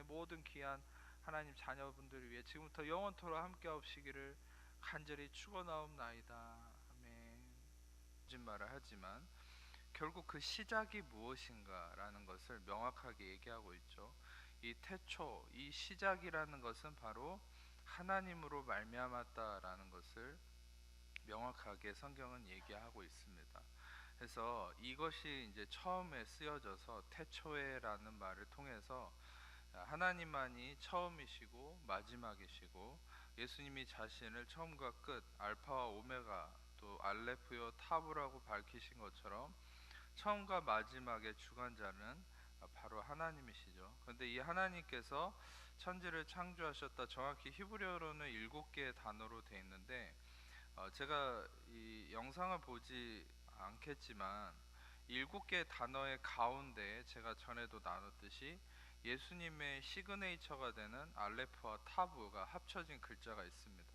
모든 귀한 하나님 자녀분들을 위해 지금부터 영원토록 함께 하시기를 간절히 축원하옵나이다. 아멘. 거짓말을 하지만 결국 그 시작이 무엇인가라는 것을 명확하게 얘기하고 있죠. 이 태초, 이 시작이라는 것은 바로 하나님으로 말미암았다라는 것을 명확하게 성경은 얘기하고 있습니다. 그래서 이것이 이제 처음에 쓰여져서 태초에라는 말을 통해서 하나님만이 처음이시고 마지막이시고 예수님이 자신을 처음과 끝, 알파와 오메가, 또 알레프요 타브라고 밝히신 것처럼 처음과 마지막의 주관자는 바로 하나님이시죠. 그런데 이 하나님께서 천지를 창조하셨다. 정확히 히브리어로는 7개의 단어로 되어 있는데 제가 이 영상을 보지 않겠지만 7개의 단어의 가운데 제가 전에도 나눴듯이 예수님의 시그네이처가 되는 알레프와 타브가 합쳐진 글자가 있습니다.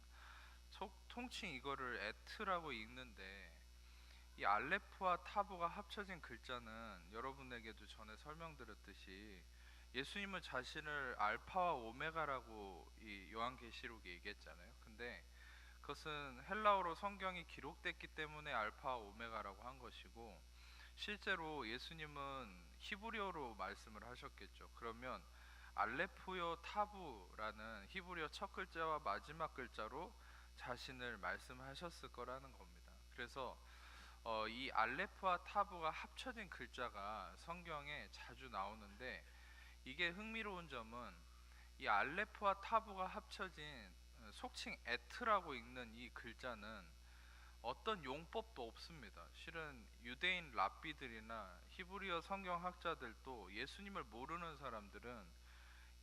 통칭 이거를 에트라고 읽는데 이 알레프와 타브가 합쳐진 글자는 여러분에게도 전에 설명드렸듯이 예수님은 자신을 알파와 오메가라고 이 요한계시록에 얘기했잖아요. 근데 그것은 헬라어로 성경이 기록됐기 때문에 알파와 오메가라고 한 것이고 실제로 예수님은 히브리어로 말씀을 하셨겠죠. 그러면 알레프요 타부라는 히브리어 첫 글자와 마지막 글자로 자신을 말씀하셨을 거라는 겁니다. 그래서 이 알레프와 타부가 합쳐진 글자가 성경에 자주 나오는데 이게 흥미로운 점은 이 알레프와 타부가 합쳐진 속칭 에트라고 읽는 이 글자는 어떤 용법도 없습니다. 실은 유대인 랍비들이나 히브리어 성경학자들도 예수님을 모르는 사람들은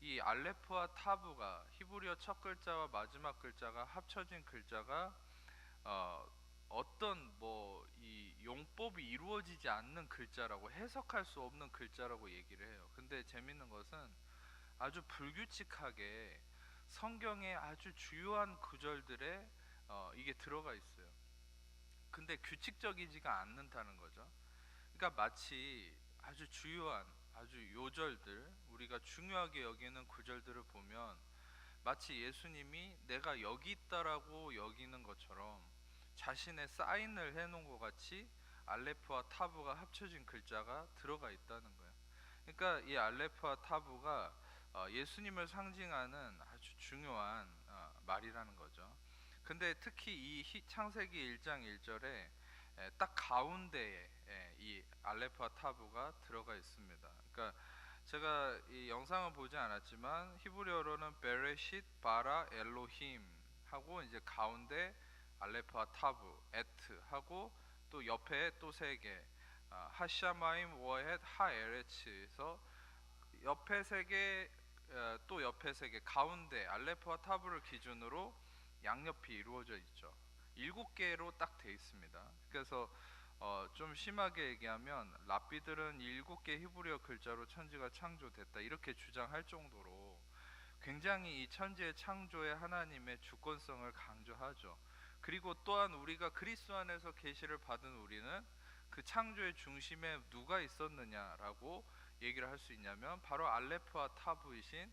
이 알레프와 타부가 히브리어 첫 글자와 마지막 글자가 합쳐진 글자가 어, 어떤 뭐 이 용법이 이루어지지 않는 글자라고 해석할 수 없는 글자라고 얘기를 해요. 근데 재밌는 것은 아주 불규칙하게 성경의 아주 주요한 구절들에 이게 들어가 있어요. 근데 규칙적이지가 않는다는 거죠. 그러니까 마치 아주 주요한 아주 요절들, 우리가 중요하게 여기는 구절들을 보면 마치 예수님이 내가 여기 있다라고 여기는 것처럼 자신의 사인을 해놓은 것 같이 알레프와 타부가 합쳐진 글자가 들어가 있다는 거예요. 그러니까 이 알레프와 타부가 예수님을 상징하는 아주 중요한 말이라는 거죠. 근데 특히 이 창세기 1장 1절에 딱 가운데에 이 알레프와 타부가 들어가 있습니다. 그러니까 제가 이 영상을 보지 않았지만 히브리어로는 베레싯 바라 엘로힘 하고 이제 가운데 알레프와 타부 에트 하고 또 옆에 또 세 개 하샤마임 워헷 하에레츠에서 옆에 세 개, 또 옆에 세 개, 가운데 알레프와 타브를 기준으로 양옆이 이루어져 있죠. 7개로 딱 돼 있습니다. 그래서 좀 심하게 얘기하면 랍비들은 7개 히브리어 글자로 천지가 창조됐다 이렇게 주장할 정도로 굉장히 이 천지의 창조의 하나님의 주권성을 강조하죠. 그리고 또한 우리가 그리스도 안에서 계시를 받은 우리는 그 창조의 중심에 누가 있었느냐라고 얘기를 할 수 있냐면 바로 알레프와 타부이신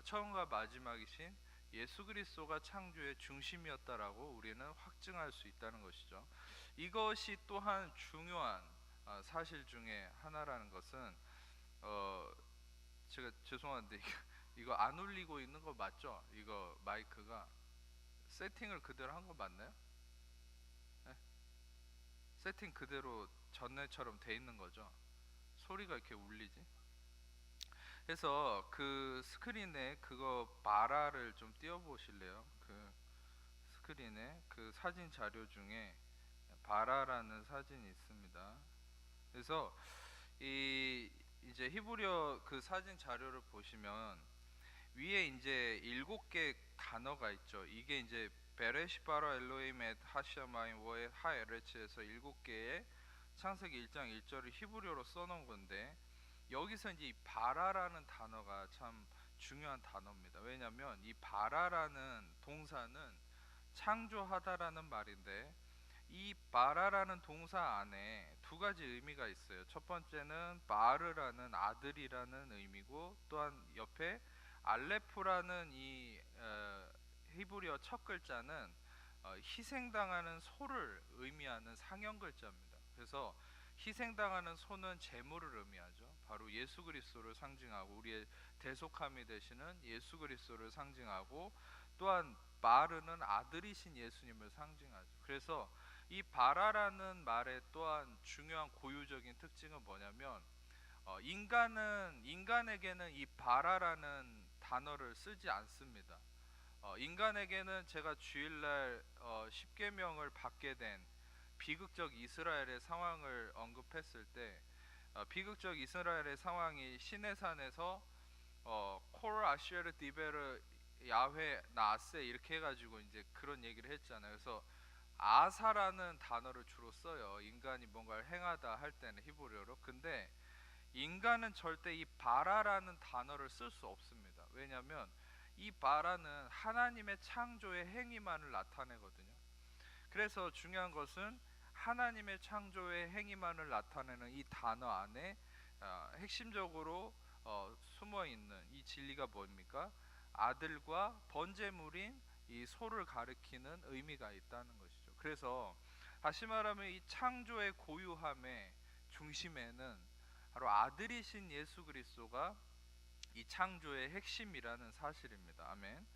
처음과 마지막이신 예수 그리스도가 창조의 중심이었다라고 우리는 확증할 수 있다는 것이죠. 이것이 또한 중요한 사실 중에 하나라는 것은 제가 죄송한데 이거 안 울리고 있는 거 맞죠? 이거 마이크가 세팅을 그대로 한 거 맞나요? 네? 세팅 그대로 전에처럼 돼 있는 거죠? 소리가 이렇게 울리지? 그래서 그 스크린에 그거 바라를 좀 띄워 보실래요? 그 스크린에 그 사진 자료 중에 바라라는 사진이 있습니다. 그래서 이 이제 히브리어 그 사진 자료를 보시면 위에 이제 7개 단어가 있죠. 이게 이제 베레시바라 엘로임 엣 하샤마임 워에 하에레츠에서 7개의 창세기 1장 1절을 히브리어로 써놓은 건데 여기서 이제 이 바라라는 단어가 참 중요한 단어입니다. 왜냐하면 이 바라라는 동사는 창조하다라는 말인데 이 바라라는 동사 안에 두 가지 의미가 있어요. 첫 번째는 바르라는 아들이라는 의미고 또한 옆에 알레프라는 이 히브리어 첫 글자는 희생당하는 소를 의미하는 상형 글자입니다. 그래서 희생당하는 소는 제물을 의미하죠. 바로 예수 그리스도를 상징하고 우리의 대속함이 되시는 예수 그리스도를 상징하고, 또한 바르는 아들이신 예수님을 상징하죠. 그래서 이 바라라는 말의 또한 중요한 고유적인 특징은 뭐냐면, 인간에게는 이 바라라는 단어를 쓰지 않습니다. 인간에게는 제가 주일날 십계명을 받게 된 비극적 이스라엘의 상황을 언급했을 때, 비극적 이스라엘의 상황이 시내산에서 콜 아시에르 디베르 야훼 나세 이렇게 해가지고 이제 그런 얘기를 했잖아요. 그래서 아사라는 단어를 주로 써요. 인간이 뭔가를 행하다 할 때는 히브리어로. 근데 인간은 절대 이 바라라는 단어를 쓸 수 없습니다. 왜냐하면 이 바라는 하나님의 창조의 행위만을 나타내거든요. 그래서 중요한 것은 하나님의 창조의 행위만을 나타내는 이 단어 안에 핵심적으로 숨어 있는 이 진리가 뭡니까? 아들과 번제물인 이 소를 가리키는 의미가 있다는 것이죠. 그래서 다시 말하면 이 창조의 고유함의 중심에는 바로 아들이신 예수 그리스도가 이 창조의 핵심이라는 사실입니다. 아멘.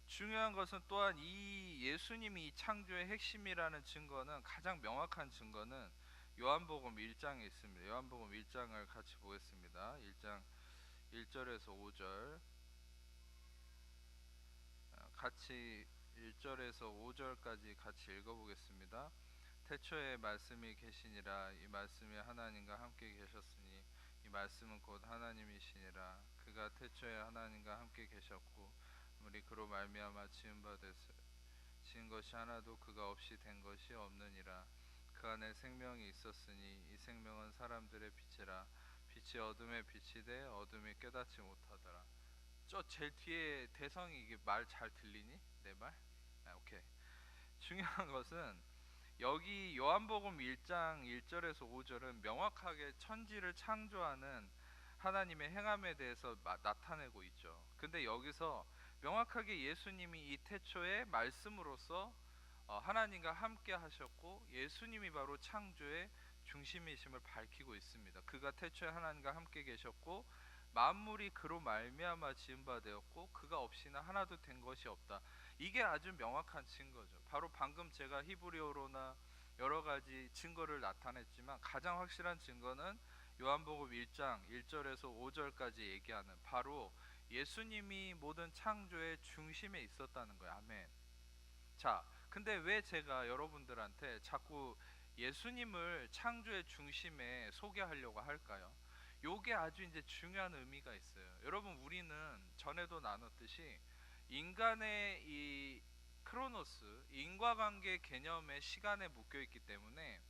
중요한 것은 또한 이 예수님이 이 창조의 핵심이라는 증거는, 가장 명확한 증거는 요한복음 1장에 있습니다. 요한복음 1장을 같이 보겠습니다. 1장 1절에서 5절 같이 1절에서 5절까지 같이 읽어보겠습니다. 태초에 말씀이 계시니라. 이 말씀이 하나님과 함께 계셨으니 이 말씀은 곧 하나님이시니라. 그가 태초에 하나님과 함께 계셨고 우리 그로 말미암아 지은 바 됐으 지은 것이 하나도 그가 없이 된 것이 없느니라. 그 안에 생명이 있었으니 이 생명은 사람들의 빛이라. 빛이 어둠에 비치되 어둠이 깨닫지 못하더라. 저 제일 뒤에 대성이 이게 말 잘 들리니? 내 말? 오케이. 중요한 것은 여기 요한복음 1장 1절에서 5절은 명확하게 천지를 창조하는 하나님의 행함에 대해서 나타내고 있죠. 근데 여기서 명확하게 예수님이 이 태초의 말씀으로서 하나님과 함께 하셨고 예수님이 바로 창조의 중심이심을 밝히고 있습니다. 그가 태초에 하나님과 함께 계셨고 만물이 그로 말미암아 지은 바 되었고 그가 없이는 하나도 된 것이 없다. 이게 아주 명확한 증거죠. 바로 방금 제가 히브리어로나 여러 가지 증거를 나타냈지만 가장 확실한 증거는 요한복음 1장 1절에서 5절까지 얘기하는 바로 예수님이 모든 창조의 중심에 있었다는 거예요. 아멘. 자, 근데 왜 제가 여러분들한테 자꾸 예수님을 창조의 중심에 소개하려고 할까요? 요게 아주 이제 중요한 의미가 있어요. 여러분, 우리는 전에도 나눴듯이 인간의 이 크로노스, 인과관계 개념의 시간에 묶여 있기 때문에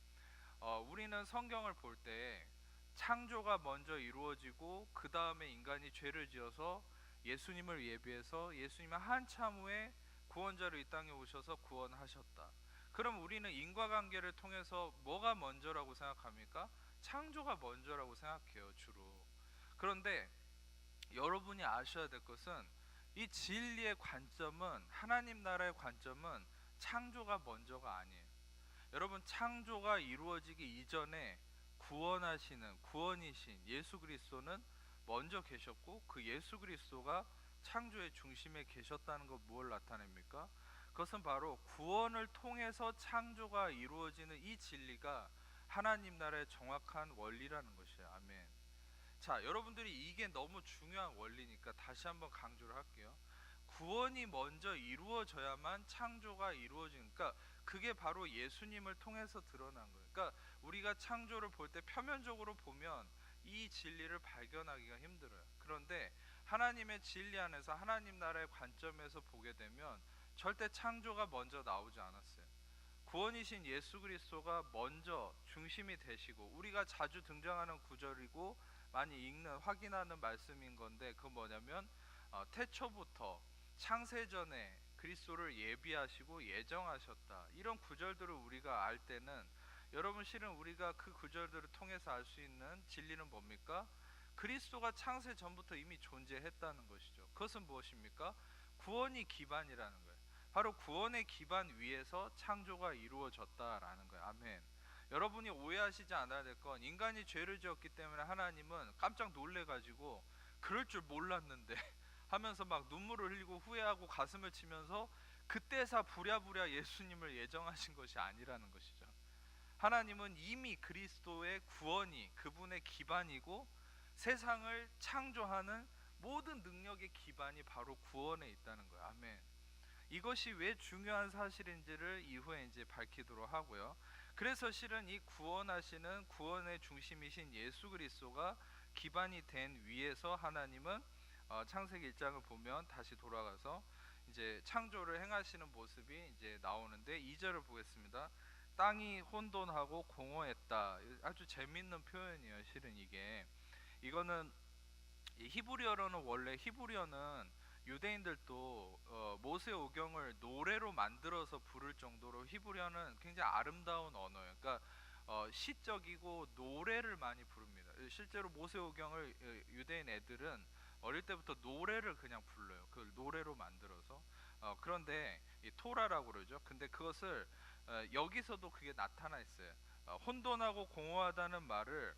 우리는 성경을 볼 때 창조가 먼저 이루어지고 그 다음에 인간이 죄를 지어서 예수님을 예비해서 예수님은 한참 후에 구원자로 이 땅에 오셔서 구원하셨다. 그럼 우리는 인과관계를 통해서 뭐가 먼저라고 생각합니까? 창조가 먼저라고 생각해요, 주로. 그런데 여러분이 아셔야 될 것은 이 진리의 관점은, 하나님 나라의 관점은 창조가 먼저가 아니에요. 여러분, 창조가 이루어지기 이전에 구원하시는 구원이신 예수 그리스도는 먼저 계셨고 그 예수 그리스도가 창조의 중심에 계셨다는 것 뭘 나타냅니까? 그것은 바로 구원을 통해서 창조가 이루어지는 이 진리가 하나님 나라의 정확한 원리라는 것이에요. 아멘. 자, 여러분들이 이게 너무 중요한 원리니까 다시 한번 강조를 할게요. 구원이 먼저 이루어져야만 창조가 이루어지니까 그게 바로 예수님을 통해서 드러난 거예요. 그러니까 우리가 창조를 볼 때 표면적으로 보면 이 진리를 발견하기가 힘들어요. 그런데 하나님의 진리 안에서 하나님 나라의 관점에서 보게 되면 절대 창조가 먼저 나오지 않았어요. 구원이신 예수 그리스도가 먼저 중심이 되시고, 우리가 자주 등장하는 구절이고 많이 읽는 확인하는 말씀인 건데, 그 뭐냐면 태초부터 창세전에 그리스도를 예비하시고 예정하셨다. 이런 구절들을 우리가 알 때는, 여러분 실은 우리가 그 구절들을 통해서 알 수 있는 진리는 뭡니까? 그리스도가 창세 전부터 이미 존재했다는 것이죠. 그것은 무엇입니까? 구원이 기반이라는 거예요. 바로 구원의 기반 위에서 창조가 이루어졌다라는 거예요. 아멘. 여러분이 오해하시지 않아야 될 건, 인간이 죄를 지었기 때문에 하나님은 깜짝 놀래가지고 그럴 줄 몰랐는데 하면서 막 눈물을 흘리고 후회하고 가슴을 치면서 그때서 부랴부랴 예수님을 예정하신 것이 아니라는 것이죠. 하나님은 이미 그리스도의 구원이 그분의 기반이고, 세상을 창조하는 모든 능력의 기반이 바로 구원에 있다는 거예요. 아멘. 이것이 왜 중요한 사실인지를 이후에 이제 밝히도록 하고요. 그래서 실은 이 구원하시는 구원의 중심이신 예수 그리스도가 기반이 된 위에서 하나님은 창세기 1장을 보면 다시 돌아가서 이제 창조를 행하시는 모습이 이제 나오는데, 2절을 보겠습니다. 땅이 혼돈하고 공허했다. 아주 재밌는 표현이에요. 실은 이거는 히브리어로는, 원래 히브리어는 유대인들도 모세오경을 노래로 만들어서 부를 정도로 히브리어는 굉장히 아름다운 언어예요. 그러니까 시적이고 노래를 많이 부릅니다. 실제로 모세오경을 유대인 애들은 어릴 때부터 노래를 그냥 불러요. 그걸 노래로 만들어서. 그런데 이 토라라고 그러죠. 근데 그것을 여기서도 그게 나타나 있어요. 혼돈하고 공허하다는 말을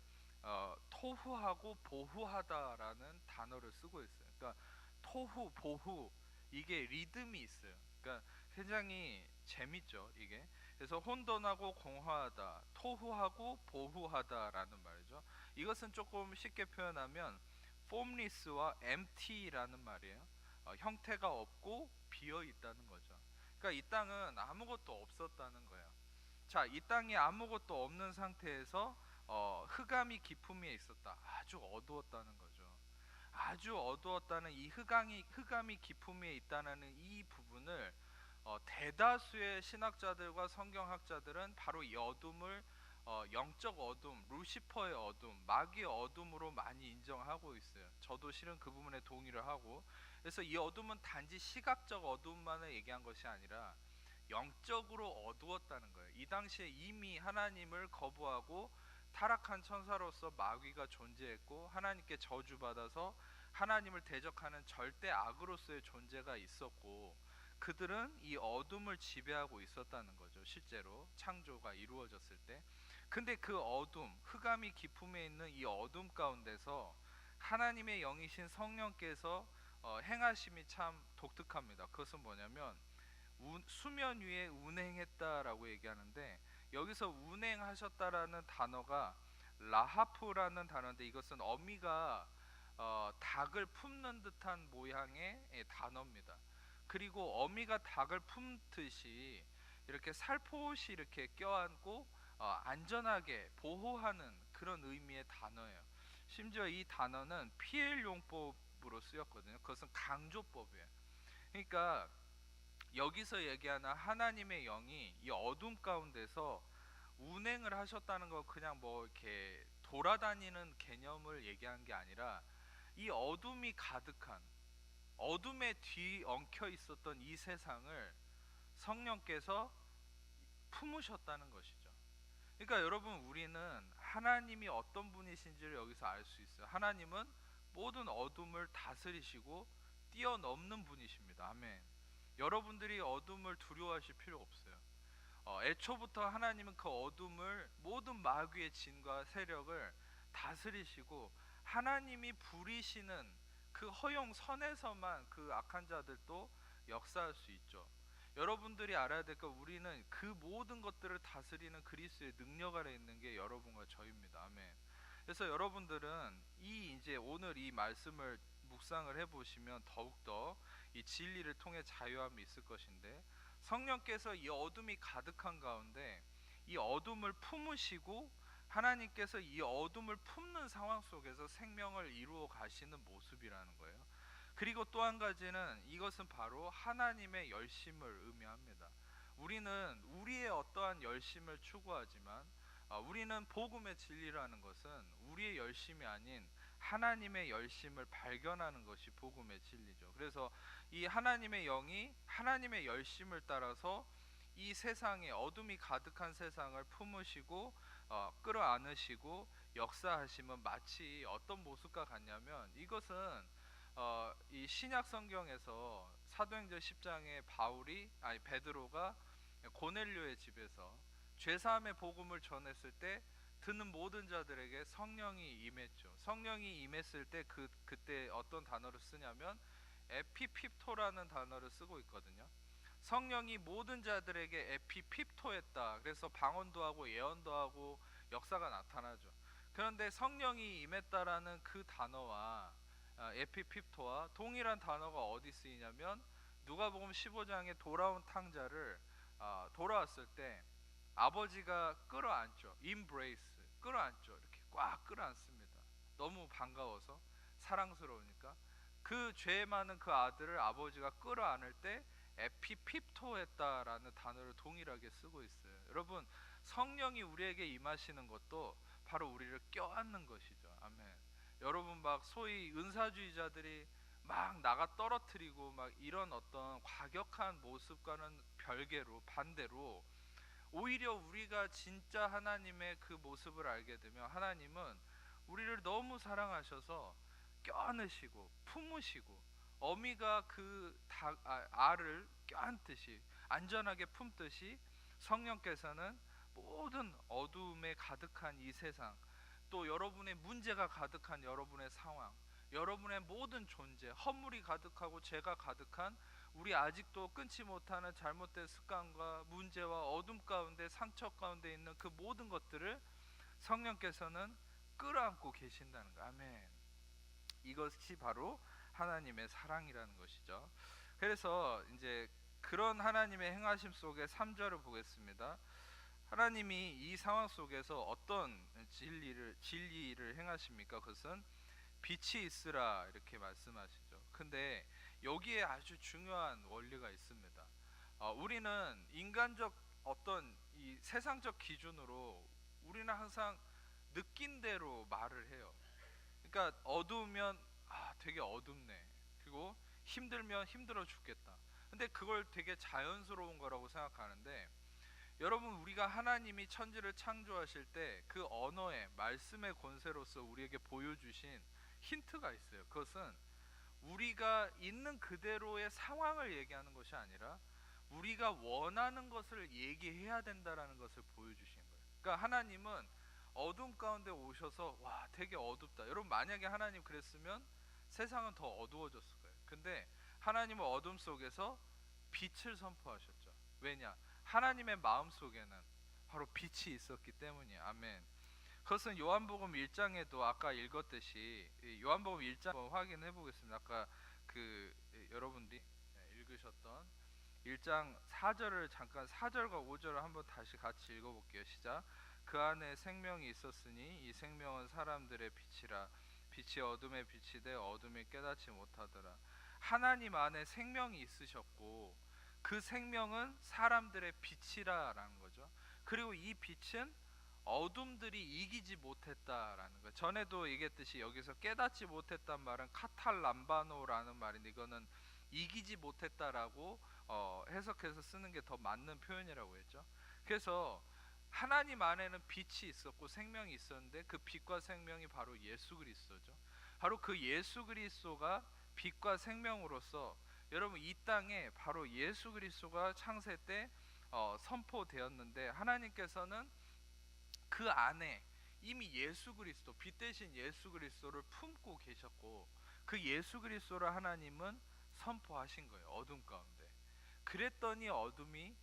토후하고 보후하다라는 단어를 쓰고 있어요. 그러니까 토후, 보후, 이게 리듬이 있어요. 그러니까 굉장히 재밌죠, 이게. 그래서 혼돈하고 공허하다, 토후하고 보후하다라는 말이죠. 이것은 조금 쉽게 표현하면 formless와 empty라는 말이에요. 형태가 없고 비어 있다는 거죠. 그러니까 이 땅은 아무것도 없었다는 거예요. 자, 이 땅에 아무것도 없는 상태에서 흑암이 깊음에 있었다. 아주 어두웠다는 거죠. 아주 어두웠다는 이 흑암이 깊음에 있다는 이 부분을 대다수의 신학자들과 성경학자들은 바로 이 어둠을 영적 어둠, 루시퍼의 어둠, 마귀의 어둠으로 많이 인정하고 있어요. 저도 실은 그 부분에 동의를 하고, 그래서 이 어둠은 단지 시각적 어둠만을 얘기한 것이 아니라 영적으로 어두웠다는 거예요. 이 당시에 이미 하나님을 거부하고 타락한 천사로서 마귀가 존재했고, 하나님께 저주받아서 하나님을 대적하는 절대 악으로서의 존재가 있었고, 그들은 이 어둠을 지배하고 있었다는 거죠. 실제로 창조가 이루어졌을 때. 근데 그 어둠, 흑암이 깊음에 있는 이 어둠 가운데서 하나님의 영이신 성령께서 행하심이 참 독특합니다. 그것은 뭐냐면 수면 위에 운행했다라고 얘기하는데, 여기서 운행하셨다라는 단어가 라하프라는 단어인데, 이것은 어미가 닭을 품는 듯한 모양의 단어입니다. 그리고 어미가 닭을 품듯이 이렇게 살포시 이렇게 껴안고 안전하게 보호하는 그런 의미의 단어예요. 심지어 이 단어는 피엘 용법으로 쓰였거든요. 그것은 강조법이에요. 그러니까 여기서 얘기하는 하나님의 영이 이 어둠 가운데서 운행을 하셨다는 거, 그냥 뭐 이렇게 돌아다니는 개념을 얘기한 게 아니라, 이 어둠이 가득한, 어둠에 뒤엉켜 있었던 이 세상을 성령께서 품으셨다는 것이죠. 그러니까 여러분, 우리는 하나님이 어떤 분이신지를 여기서 알 수 있어요. 하나님은 모든 어둠을 다스리시고 뛰어넘는 분이십니다. 아멘. 여러분들이 어둠을 두려워하실 필요 없어요. 애초부터 하나님은 그 어둠을, 모든 마귀의 진과 세력을 다스리시고, 하나님이 부리시는 그 허용선에서만 그 악한 자들도 역사할 수 있죠. 여러분들이 알아야 될 건, 우리는 그 모든 것들을 다스리는 그리스도의 능력 아래 있는 게 여러분과 저입니다. 아멘. 그래서 여러분들은 이제 오늘 이 말씀을 묵상을 해보시면 더욱더 이 진리를 통해 자유함이 있을 것인데, 성령께서 이 어둠이 가득한 가운데 이 어둠을 품으시고, 하나님께서 이 어둠을 품는 상황 속에서 생명을 이루어 가시는 모습이라는 거예요. 그리고 또 한 가지는, 이것은 바로 하나님의 열심을 의미합니다. 우리는 우리의 어떠한 열심을 추구하지만, 우리는 복음의 진리라는 것은 우리의 열심이 아닌 하나님의 열심을 발견하는 것이 복음의 진리죠. 그래서 이 하나님의 영이 하나님의 열심을 따라서 이 세상에, 어둠이 가득한 세상을 품으시고 끌어안으시고 역사하심은 마치 어떤 모습과 같냐면, 이것은 이 신약 성경에서 사도행전 10장에 베드로가 고넬료의 집에서 죄사함의 복음을 전했을 때 듣는 모든 자들에게 성령이 임했죠. 성령이 임했을 때 그때 어떤 단어를 쓰냐면 에피핍토라는 단어를 쓰고 있거든요. 성령이 모든 자들에게 에피핍토했다. 그래서 방언도 하고 예언도 하고 역사가 나타나죠. 그런데 성령이 임했다라는 그 단어와 에피핍토와 동일한 단어가 어디 쓰이냐면, 누가복음 15장에 돌아온 탕자를 돌아왔을 때 아버지가 끌어안죠. embrace, 끌어안죠. 이렇게 꽉 끌어안습니다. 너무 반가워서, 사랑스러우니까. 그 죄 많은 그 아들을 아버지가 끌어안을 때 에피핍토했다라는 단어를 동일하게 쓰고 있어요. 여러분, 성령이 우리에게 임하시는 것도 바로 우리를 껴안는 것이죠. 아멘. 여러분, 막 소위 은사주의자들이 막 나가 떨어뜨리고 막 이런 어떤 과격한 모습과는 반대로, 오히려 우리가 진짜 하나님의 그 모습을 알게 되면 하나님은 우리를 너무 사랑하셔서 껴안으시고 품으시고, 어미가 알을 껴안듯이 안전하게 품듯이, 성령께서는 모든 어두움에 가득한 이 세상, 또 여러분의 문제가 가득한 여러분의 상황, 여러분의 모든 존재, 허물이 가득하고 죄가 가득한 우리 아직도 끊지 못하는 잘못된 습관과 문제와 어둠 가운데, 상처 가운데 있는 그 모든 것들을 성령께서는 끌어안고 계신다는 거. 아멘. 이것이 바로 하나님의 사랑이라는 것이죠. 그래서 이제 그런 하나님의 행하심 속에 3절을 보겠습니다. 하나님이 이 상황 속에서 어떤 진리를 행하십니까? 그것은 빛이 있으라 이렇게 말씀하시죠. 근데 여기에 아주 중요한 원리가 있습니다. 우리는 인간적 어떤 이 세상적 기준으로 우리는 항상 느낀 대로 말을 해요. 그러니까 어두우면 되게 어둡네. 그리고 힘들면 힘들어 죽겠다. 근데 그걸 되게 자연스러운 거라고 생각하는데, 여러분, 우리가 하나님이 천지를 창조하실 때 그 언어의 말씀의 권세로서 우리에게 보여주신 힌트가 있어요. 그것은 우리가 있는 그대로의 상황을 얘기하는 것이 아니라 우리가 원하는 것을 얘기해야 된다라는 것을 보여주신 거예요. 그러니까 하나님은 어둠 가운데 오셔서 와 되게 어둡다. 여러분, 만약에 하나님 그랬으면 세상은 더 어두워졌을 거예요. 근데 하나님은 어둠 속에서 빛을 선포하셨죠. 왜냐? 하나님의 마음 속에는 바로 빛이 있었기 때문이에요. 아멘. 그것은 요한복음 1장에도 아까 읽었듯이, 요한복음 1장 확인해 보겠습니다. 아까 여러분들이 읽으셨던 1장 4절을 잠깐, 4절과 5절을 한번 다시 같이 읽어볼게요. 시작. 그 안에 생명이 있었으니 이 생명은 사람들의 빛이라. 빛이 어둠에 빛이 돼 어둠이 깨닫지 못하더라. 하나님 안에 생명이 있으셨고 그 생명은 사람들의 빛이라라는 거죠. 그리고 이 빛은 어둠들이 이기지 못했다라는 거. 전에도 얘기했듯이 여기서 깨닫지 못했단 말은 카탈람바노라는 말인데, 이거는 이기지 못했다라고 해석해서 쓰는 게 더 맞는 표현이라고 했죠. 그래서 하나님 안에는 빛이 있었고 생명이 있었는데 그 빛과 생명이 바로 예수 그리스도죠. 바로 그 예수 그리스도가 빛과 생명으로서, 여러분, 이 땅에 바로 예수 그리스도가 창세 때 선포되었는데, 하나님께서는 그 안에 이미 예수 그리스도, 빛 대신 예수 그리스도를 품고 계셨고, 그 예수 그리스도를 하나님은 선포하신 거예요. 어둠 가운데. 그랬더니 어둠이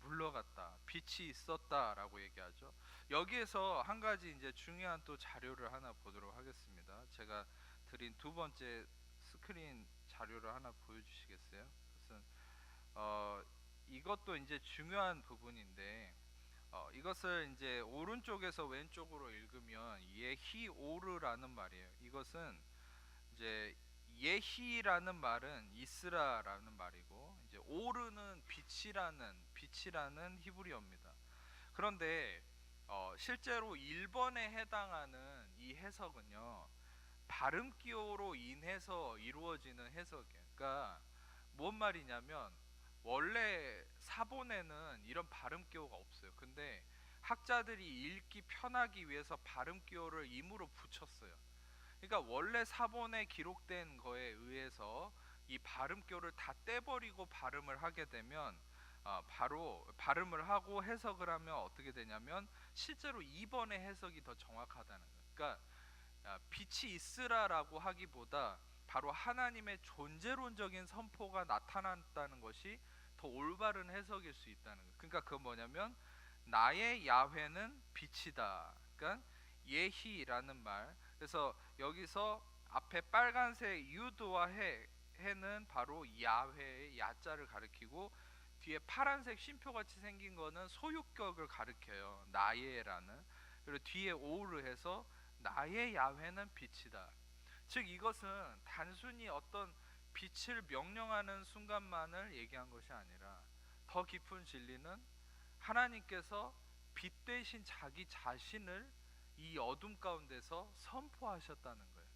물러갔다. 빛이 있었다라고 얘기하죠. 여기에서 한 가지 이제 중요한 또 자료를 하나 보도록 하겠습니다. 제가 드린 두 번째 스크린 자료를 하나 보여주시겠어요? 그것은 이것도 이제 중요한 부분인데, 이것을 이제 오른쪽에서 왼쪽으로 읽으면 예히오르라는 말이에요. 이것은 이제 예히라는 말은 이스라라는 말이고, 이제 오르는 빛이라는 히브리어입니다. 그런데 실제로 1번에 해당하는 이 해석은요, 발음 기호로 인해서 이루어지는 해석이에요. 그러니까 뭔 말이냐면, 원래 사본에는 이런 발음 기호가 없어요. 근데 학자들이 읽기 편하기 위해서 발음기호를 임으로 붙였어요. 그러니까 원래 사본에 기록된 거에 의해서 이 발음교를 다 떼버리고 발음을 하게 되면 바로 발음을 하고 해석을 하면 어떻게 되냐면 실제로 2번의 해석이 더 정확하다는 거예요. 그러니까 빛이 있으라라고 하기보다 바로 하나님의 존재론적인 선포가 나타났다는 것이 더 올바른 해석일 수 있다는 거예요. 그러니까 그건 뭐냐면 나의 야훼는 빛이다. 그러니까 예희라는 말. 그래서 여기서 앞에 빨간색 유드와 해는 바로 야훼의 야자를 가리키고 뒤에 파란색 쉼표같이 생긴 거는 소유격을 가리켜요. 나의라는. 그리고 뒤에 오를 해서 나의 야훼는 빛이다. 즉 이것은 단순히 어떤 빛을 명령하는 순간만을 얘기한 것이 아니라 더 깊은 진리는 하나님께서 빛 대신 자기 자신을 이 어둠 가운데서 선포하셨다는 거예요.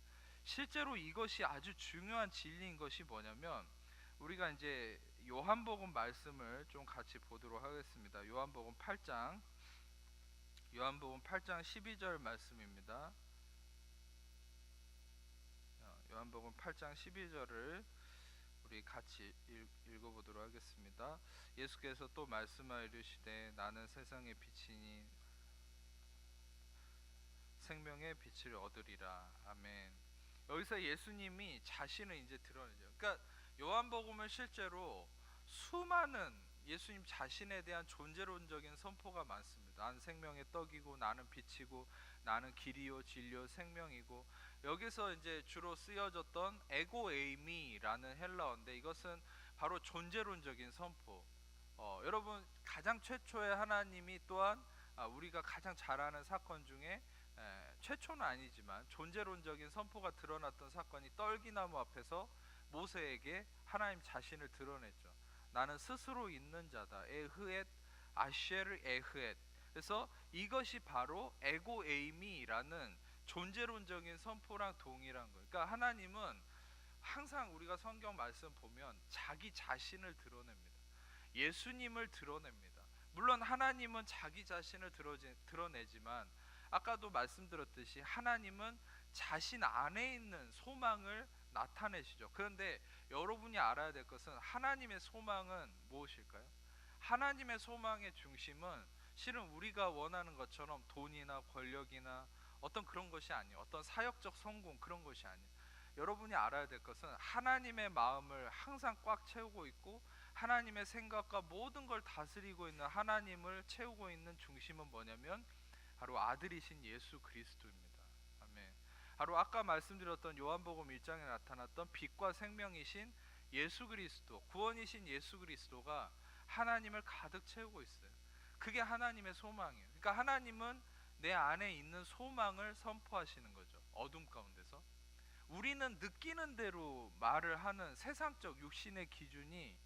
실제로 이것이 아주 중요한 진리인 것이 뭐냐면 우리가 이제 요한복음 말씀을 좀 같이 보도록 하겠습니다. 요한복음 8장 12절 말씀입니다. 요한복음 8장 12절을 우리 같이 읽어보도록 하겠습니다. 예수께서 또 말씀하여 이르시되 나는 세상의 빛이니 생명의 빛을 얻으리라. 아멘. 여기서 예수님이 자신을 이제 드러내죠. 그러니까 요한복음은 실제로 수많은 예수님 자신에 대한 존재론적인 선포가 많습니다. 나는 생명의 떡이고 나는 빛이고 나는 길이요 진리요 생명이고 여기서 이제 주로 쓰여졌던 에고에이미라는 헬라어인데 이것은 바로 존재론적인 선포. 여러분 가장 최초의 하나님이 또한 우리가 가장 잘 아는 사건 중에 최초는 아니지만 존재론적인 선포가 드러났던 사건이 떨기나무 앞에서 모세에게 하나님 자신을 드러냈죠. 나는 스스로 있는 자다. 에흐엣 아쉐르 에흐엣. 그래서 이것이 바로 에고에이미라는 존재론적인 선포랑 동일한 거예요. 그러니까 하나님은 항상 우리가 성경 말씀 보면 자기 자신을 드러냅니다. 예수님을 드러냅니다. 물론 하나님은 자기 자신을 드러내지만 아까도 말씀드렸듯이 하나님은 자신 안에 있는 소망을 나타내시죠. 그런데 여러분이 알아야 될 것은 하나님의 소망은 무엇일까요? 하나님의 소망의 중심은 실은 우리가 원하는 것처럼 돈이나 권력이나 어떤 그런 것이 아니에요. 어떤 사역적 성공 그런 것이 아니에요. 여러분이 알아야 될 것은 하나님의 마음을 항상 꽉 채우고 있고 하나님의 생각과 모든 걸 다스리고 있는 하나님을 채우고 있는 중심은 뭐냐면 바로 아들이신 예수 그리스도입니다. 아멘. 바로 아까 말씀드렸던 요한복음 1장에 나타났던 빛과 생명이신 예수 그리스도, 구원이신 예수 그리스도가 하나님을 가득 채우고 있어요. 그게 하나님의 소망이에요. 그러니까 하나님은 내 안에 있는 소망을 선포하시는 거죠. 어둠 가운데서. 우리는 느끼는 대로 말을 하는 세상적 육신의 기준이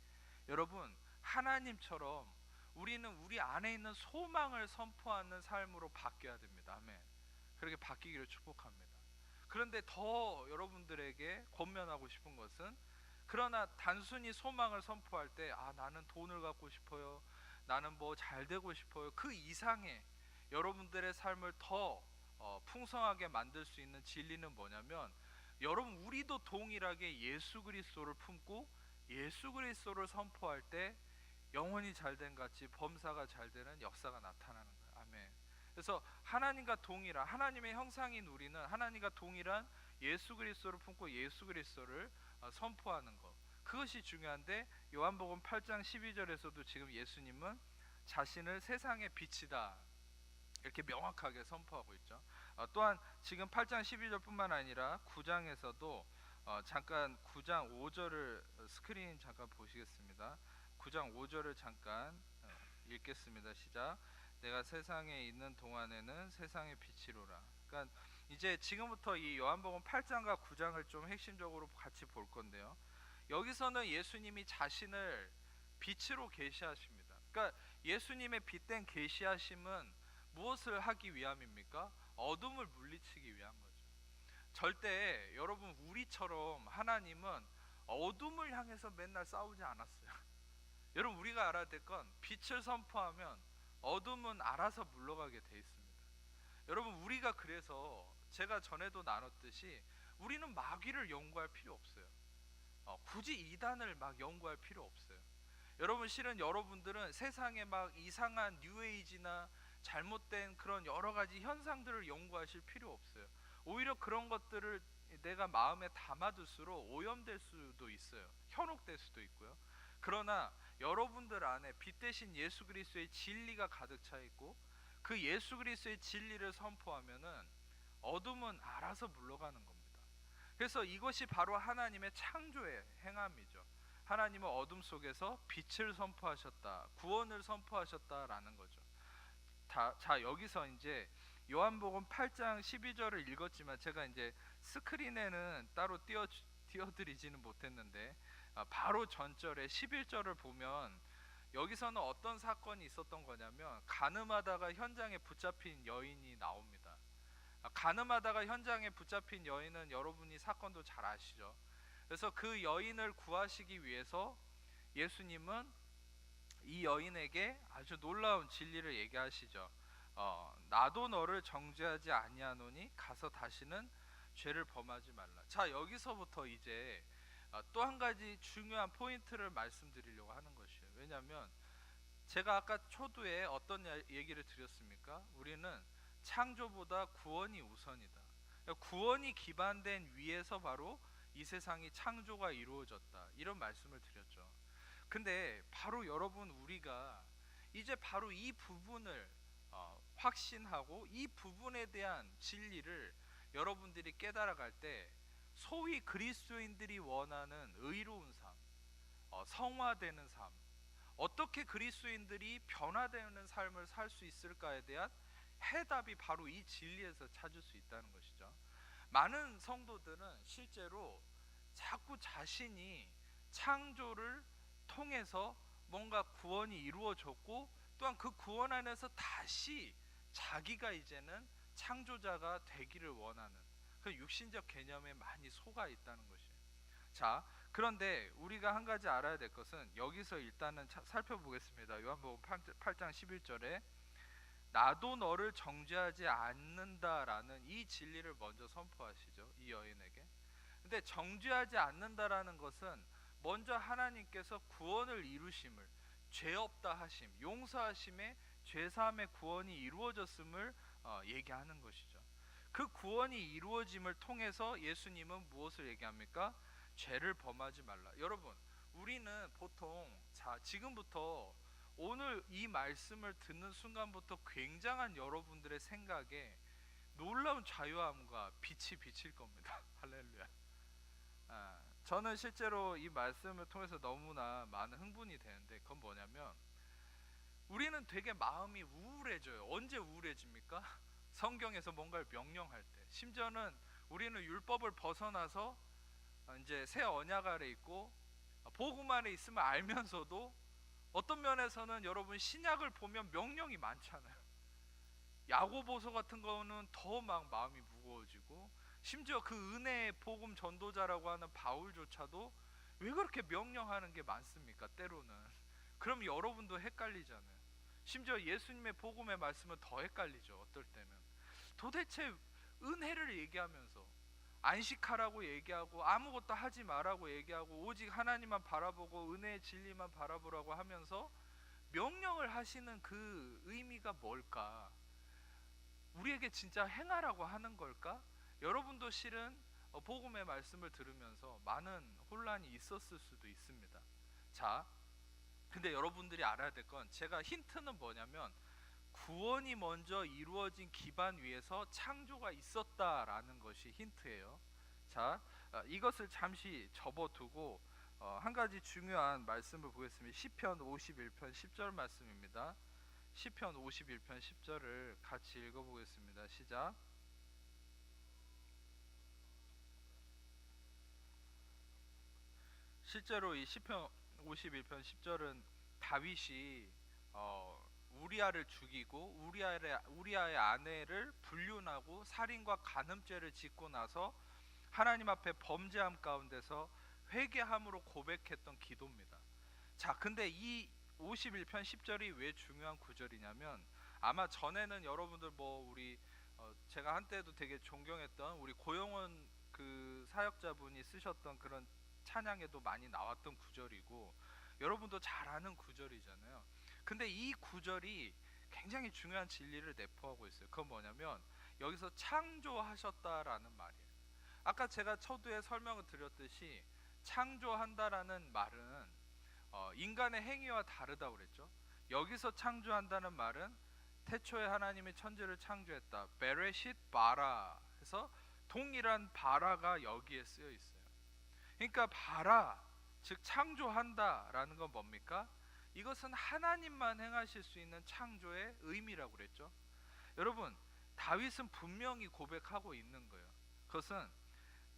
여러분 하나님처럼 우리는 우리 안에 있는 소망을 선포하는 삶으로 바뀌어야 됩니다. 아멘. 그렇게 바뀌기를 축복합니다. 그런데 더 여러분들에게 권면하고 싶은 것은 그러나 단순히 소망을 선포할 때 나는 돈을 갖고 싶어요. 나는 뭐 잘 되고 싶어요. 그 이상의 여러분들의 삶을 더 풍성하게 만들 수 있는 진리는 뭐냐면 여러분 우리도 동일하게 예수 그리스도를 품고 예수 그리스도를 선포할 때 영혼이 잘된 같이 범사가 잘 되는 역사가 나타나는 거예요. 아멘. 그래서 하나님과 동일한 하나님의 형상인 우리는 하나님과 동일한 예수 그리스도를 품고 예수 그리스도를 선포하는 것. 그것이 중요한데 요한복음 8장 12절에서도 지금 예수님은 자신을 세상의 빛이다. 이렇게 명확하게 선포하고 있죠. 또한 지금 8장 12절뿐만 아니라 9장에서도 잠깐 9장 5절을 스크린 잠깐 보시겠습니다. 9장 5절을 잠깐 읽겠습니다. 시작. 내가 세상에 있는 동안에는 세상의 빛이로라. 그러니까 이제 지금부터 이 요한복음 8장과 9장을 좀 핵심적으로 같이 볼 건데요. 여기서는 예수님이 자신을 빛으로 계시하십니다. 그러니까 예수님의 빛된 계시하심은 무엇을 하기 위함입니까? 어둠을 물리치기 위한 거죠. 절대 여러분 우리처럼 하나님은 어둠을 향해서 맨날 싸우지 않았어요. 여러분 우리가 알아야 될 건 빛을 선포하면 어둠은 알아서 물러가게 돼 있습니다. 여러분, 우리가 그래서 제가 전에도 나눴듯이 우리는 마귀를 연구할 필요 없어요. 굳이 이단을 막 연구할 필요 없어요. 여러분, 실은 여러분들은 세상에 막 이상한 뉴에이지나 잘못된 그런 여러 가지 현상들을 연구하실 필요 없어요. 오히려 그런 것들을 내가 마음에 담아둘수록 오염될 수도 있어요. 현혹될 수도 있고요. 그러나 여러분들 안에 빛 대신 예수 그리스도의 진리가 가득 차 있고 그 예수 그리스도의 진리를 선포하면은 어둠은 알아서 물러가는 겁니다. 그래서 이것이 바로 하나님의 창조의 행함이죠. 하나님은 어둠 속에서 빛을 선포하셨다, 구원을 선포하셨다라는 거죠. 자, 여기서 이제 요한복음 8장 12절을 읽었지만 제가 이제 스크린에는 따로 띄워드리지는 못했는데 바로 전절에 11절을 보면 여기서는 어떤 사건이 있었던 거냐면 간음하다가 현장에 붙잡힌 여인이 나옵니다. 간음하다가 현장에 붙잡힌 여인은 여러분이 사건도 잘 아시죠. 그래서 그 여인을 구하시기 위해서 예수님은 이 여인에게 아주 놀라운 진리를 얘기하시죠. 나도 너를 정죄하지 아니하노니 가서 다시는 죄를 범하지 말라. 자, 여기서부터 이제 또 한 가지 중요한 포인트를 말씀드리려고 하는 것이에요. 왜냐하면 제가 아까 초두에 어떤 얘기를 드렸습니까? 우리는 창조보다 구원이 우선이다. 구원이 기반된 위에서 바로 이 세상이 창조가 이루어졌다, 이런 말씀을 드렸죠. 근데 바로 여러분, 우리가 이제 바로 이 부분을 확신하고 이 부분에 대한 진리를 여러분들이 깨달아갈 때 소위 그리스도인들이 원하는 의로운 삶, 성화되는 삶, 어떻게 그리스도인들이 변화되는 삶을 살 수 있을까에 대한 해답이 바로 이 진리에서 찾을 수 있다는 것이죠. 많은 성도들은 실제로 자꾸 자신이 창조를 통해서 뭔가 구원이 이루어졌고 또한 그 구원 안에서 다시 자기가 이제는 창조자가 되기를 원하는 그 육신적 개념에 많이 속아 있다는 것이에요. 자, 그런데 우리가 한 가지 알아야 될 것은 여기서 일단은 살펴보겠습니다. 요한복음 8장 11절에 나도 너를 정죄하지 않는다라는 이 진리를 먼저 선포하시죠, 이 여인에게. 근데 정죄하지 않는다라는 것은 먼저 하나님께서 구원을 이루심을, 죄 없다 하심, 용서하심의 죄사함의 구원이 이루어졌음을 얘기하는 것이죠. 그 구원이 이루어짐을 통해서 예수님은 무엇을 얘기합니까? 죄를 범하지 말라. 여러분, 우리는 보통 지금부터 오늘 이 말씀을 듣는 순간부터 굉장한 여러분들의 생각에 놀라운 자유함과 빛이 비칠 겁니다. 할렐루야. 저는 실제로 이 말씀을 통해서 너무나 많은 흥분이 되는데 그건 뭐냐면 우리는 되게 마음이 우울해져요. 언제 우울해집니까? 성경에서 뭔가를 명령할 때. 심지어는 우리는 율법을 벗어나서 이제 새 언약 아래 있고 복음 안에 있음을 알면서도 어떤 면에서는 여러분 신약을 보면 명령이 많잖아요. 야고보서 같은 거는 더 막 마음이 무거워지고 심지어 그 은혜의 복음 전도자라고 하는 바울조차도 왜 그렇게 명령하는 게 많습니까? 때로는. 그럼 여러분도 헷갈리잖아요. 심지어 예수님의 복음의 말씀은 더 헷갈리죠. 어떨 때는. 도대체 은혜를 얘기하면서 안식하라고 얘기하고 아무것도 하지 말라고 얘기하고 오직 하나님만 바라보고 은혜의 진리만 바라보라고 하면서 명령을 하시는 그 의미가 뭘까? 우리에게 진짜 행하라고 하는 걸까? 여러분도 실은 복음의 말씀을 들으면서 많은 혼란이 있었을 수도 있습니다. 자, 근데 여러분들이 알아야 될 건 제가 힌트는 뭐냐면 구원이 먼저 이루어진 기반 위에서 창조가 있었다라는 것이 힌트예요. 자, 이것을 잠시 접어두고 한 가지 중요한 말씀을 보겠습니다. 시편 51편 10절 말씀입니다. 시편 51편 10절을 같이 읽어보겠습니다. 시작. 실제로 이 시편 51편 10절은 다윗이 우리아를 죽이고 우리아의 아내를 불륜하고 살인과 간음죄를 짓고 나서 하나님 앞에 범죄함 가운데서 회개함으로 고백했던 기도입니다. 자, 근데 이 51편 10절이 왜 중요한 구절이냐면, 아마 전에는 여러분들 우리 제가 한때도 되게 존경했던 우리 고영원 그 사역자분이 쓰셨던 그런 찬양에도 많이 나왔던 구절이고, 여러분도 잘 아는 구절이잖아요. 근데 이 구절이 굉장히 중요한 진리를 내포하고 있어요. 그건 뭐냐면, 여기서 창조하셨다라는 말이에요. 아까 제가 초두에 설명을 드렸듯이 창조한다라는 말은 인간의 행위와 다르다고 그랬죠. 여기서 창조한다는 말은 태초에 하나님이 천지를 창조했다. 베레싯 바라 해서 동일한 바라가 여기에 쓰여 있어요. 그러니까 바라, 즉 창조한다라는 건 뭡니까? 이것은 하나님만 행하실 수 있는 창조의 의미라고 그랬죠. 여러분, 다윗은 분명히 고백하고 있는 거예요. 그것은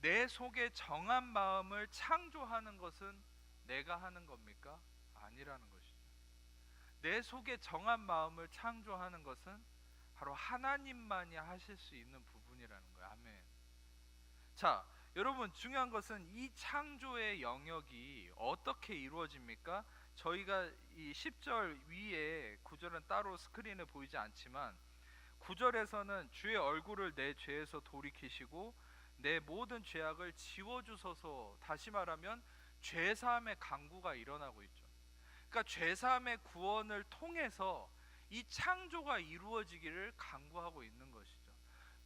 내 속에 정한 마음을 창조하는 것은 내가 하는 겁니까? 아니라는 것이죠. 내 속에 정한 마음을 창조하는 것은 바로 하나님만이 하실 수 있는 부분이라는 거예요. 아멘. 자, 여러분, 중요한 것은 이 창조의 영역이 어떻게 이루어집니까? 저희가 이 10절 위에, 9절은 따로 스크린에 보이지 않지만 9절에서는 주의 얼굴을 내 죄에서 돌이키시고 내 모든 죄악을 지워주소서, 다시 말하면 죄사함의 강구가 일어나고 있죠. 그러니까 죄사함의 구원을 통해서 이 창조가 이루어지기를 강구하고 있는 것이죠.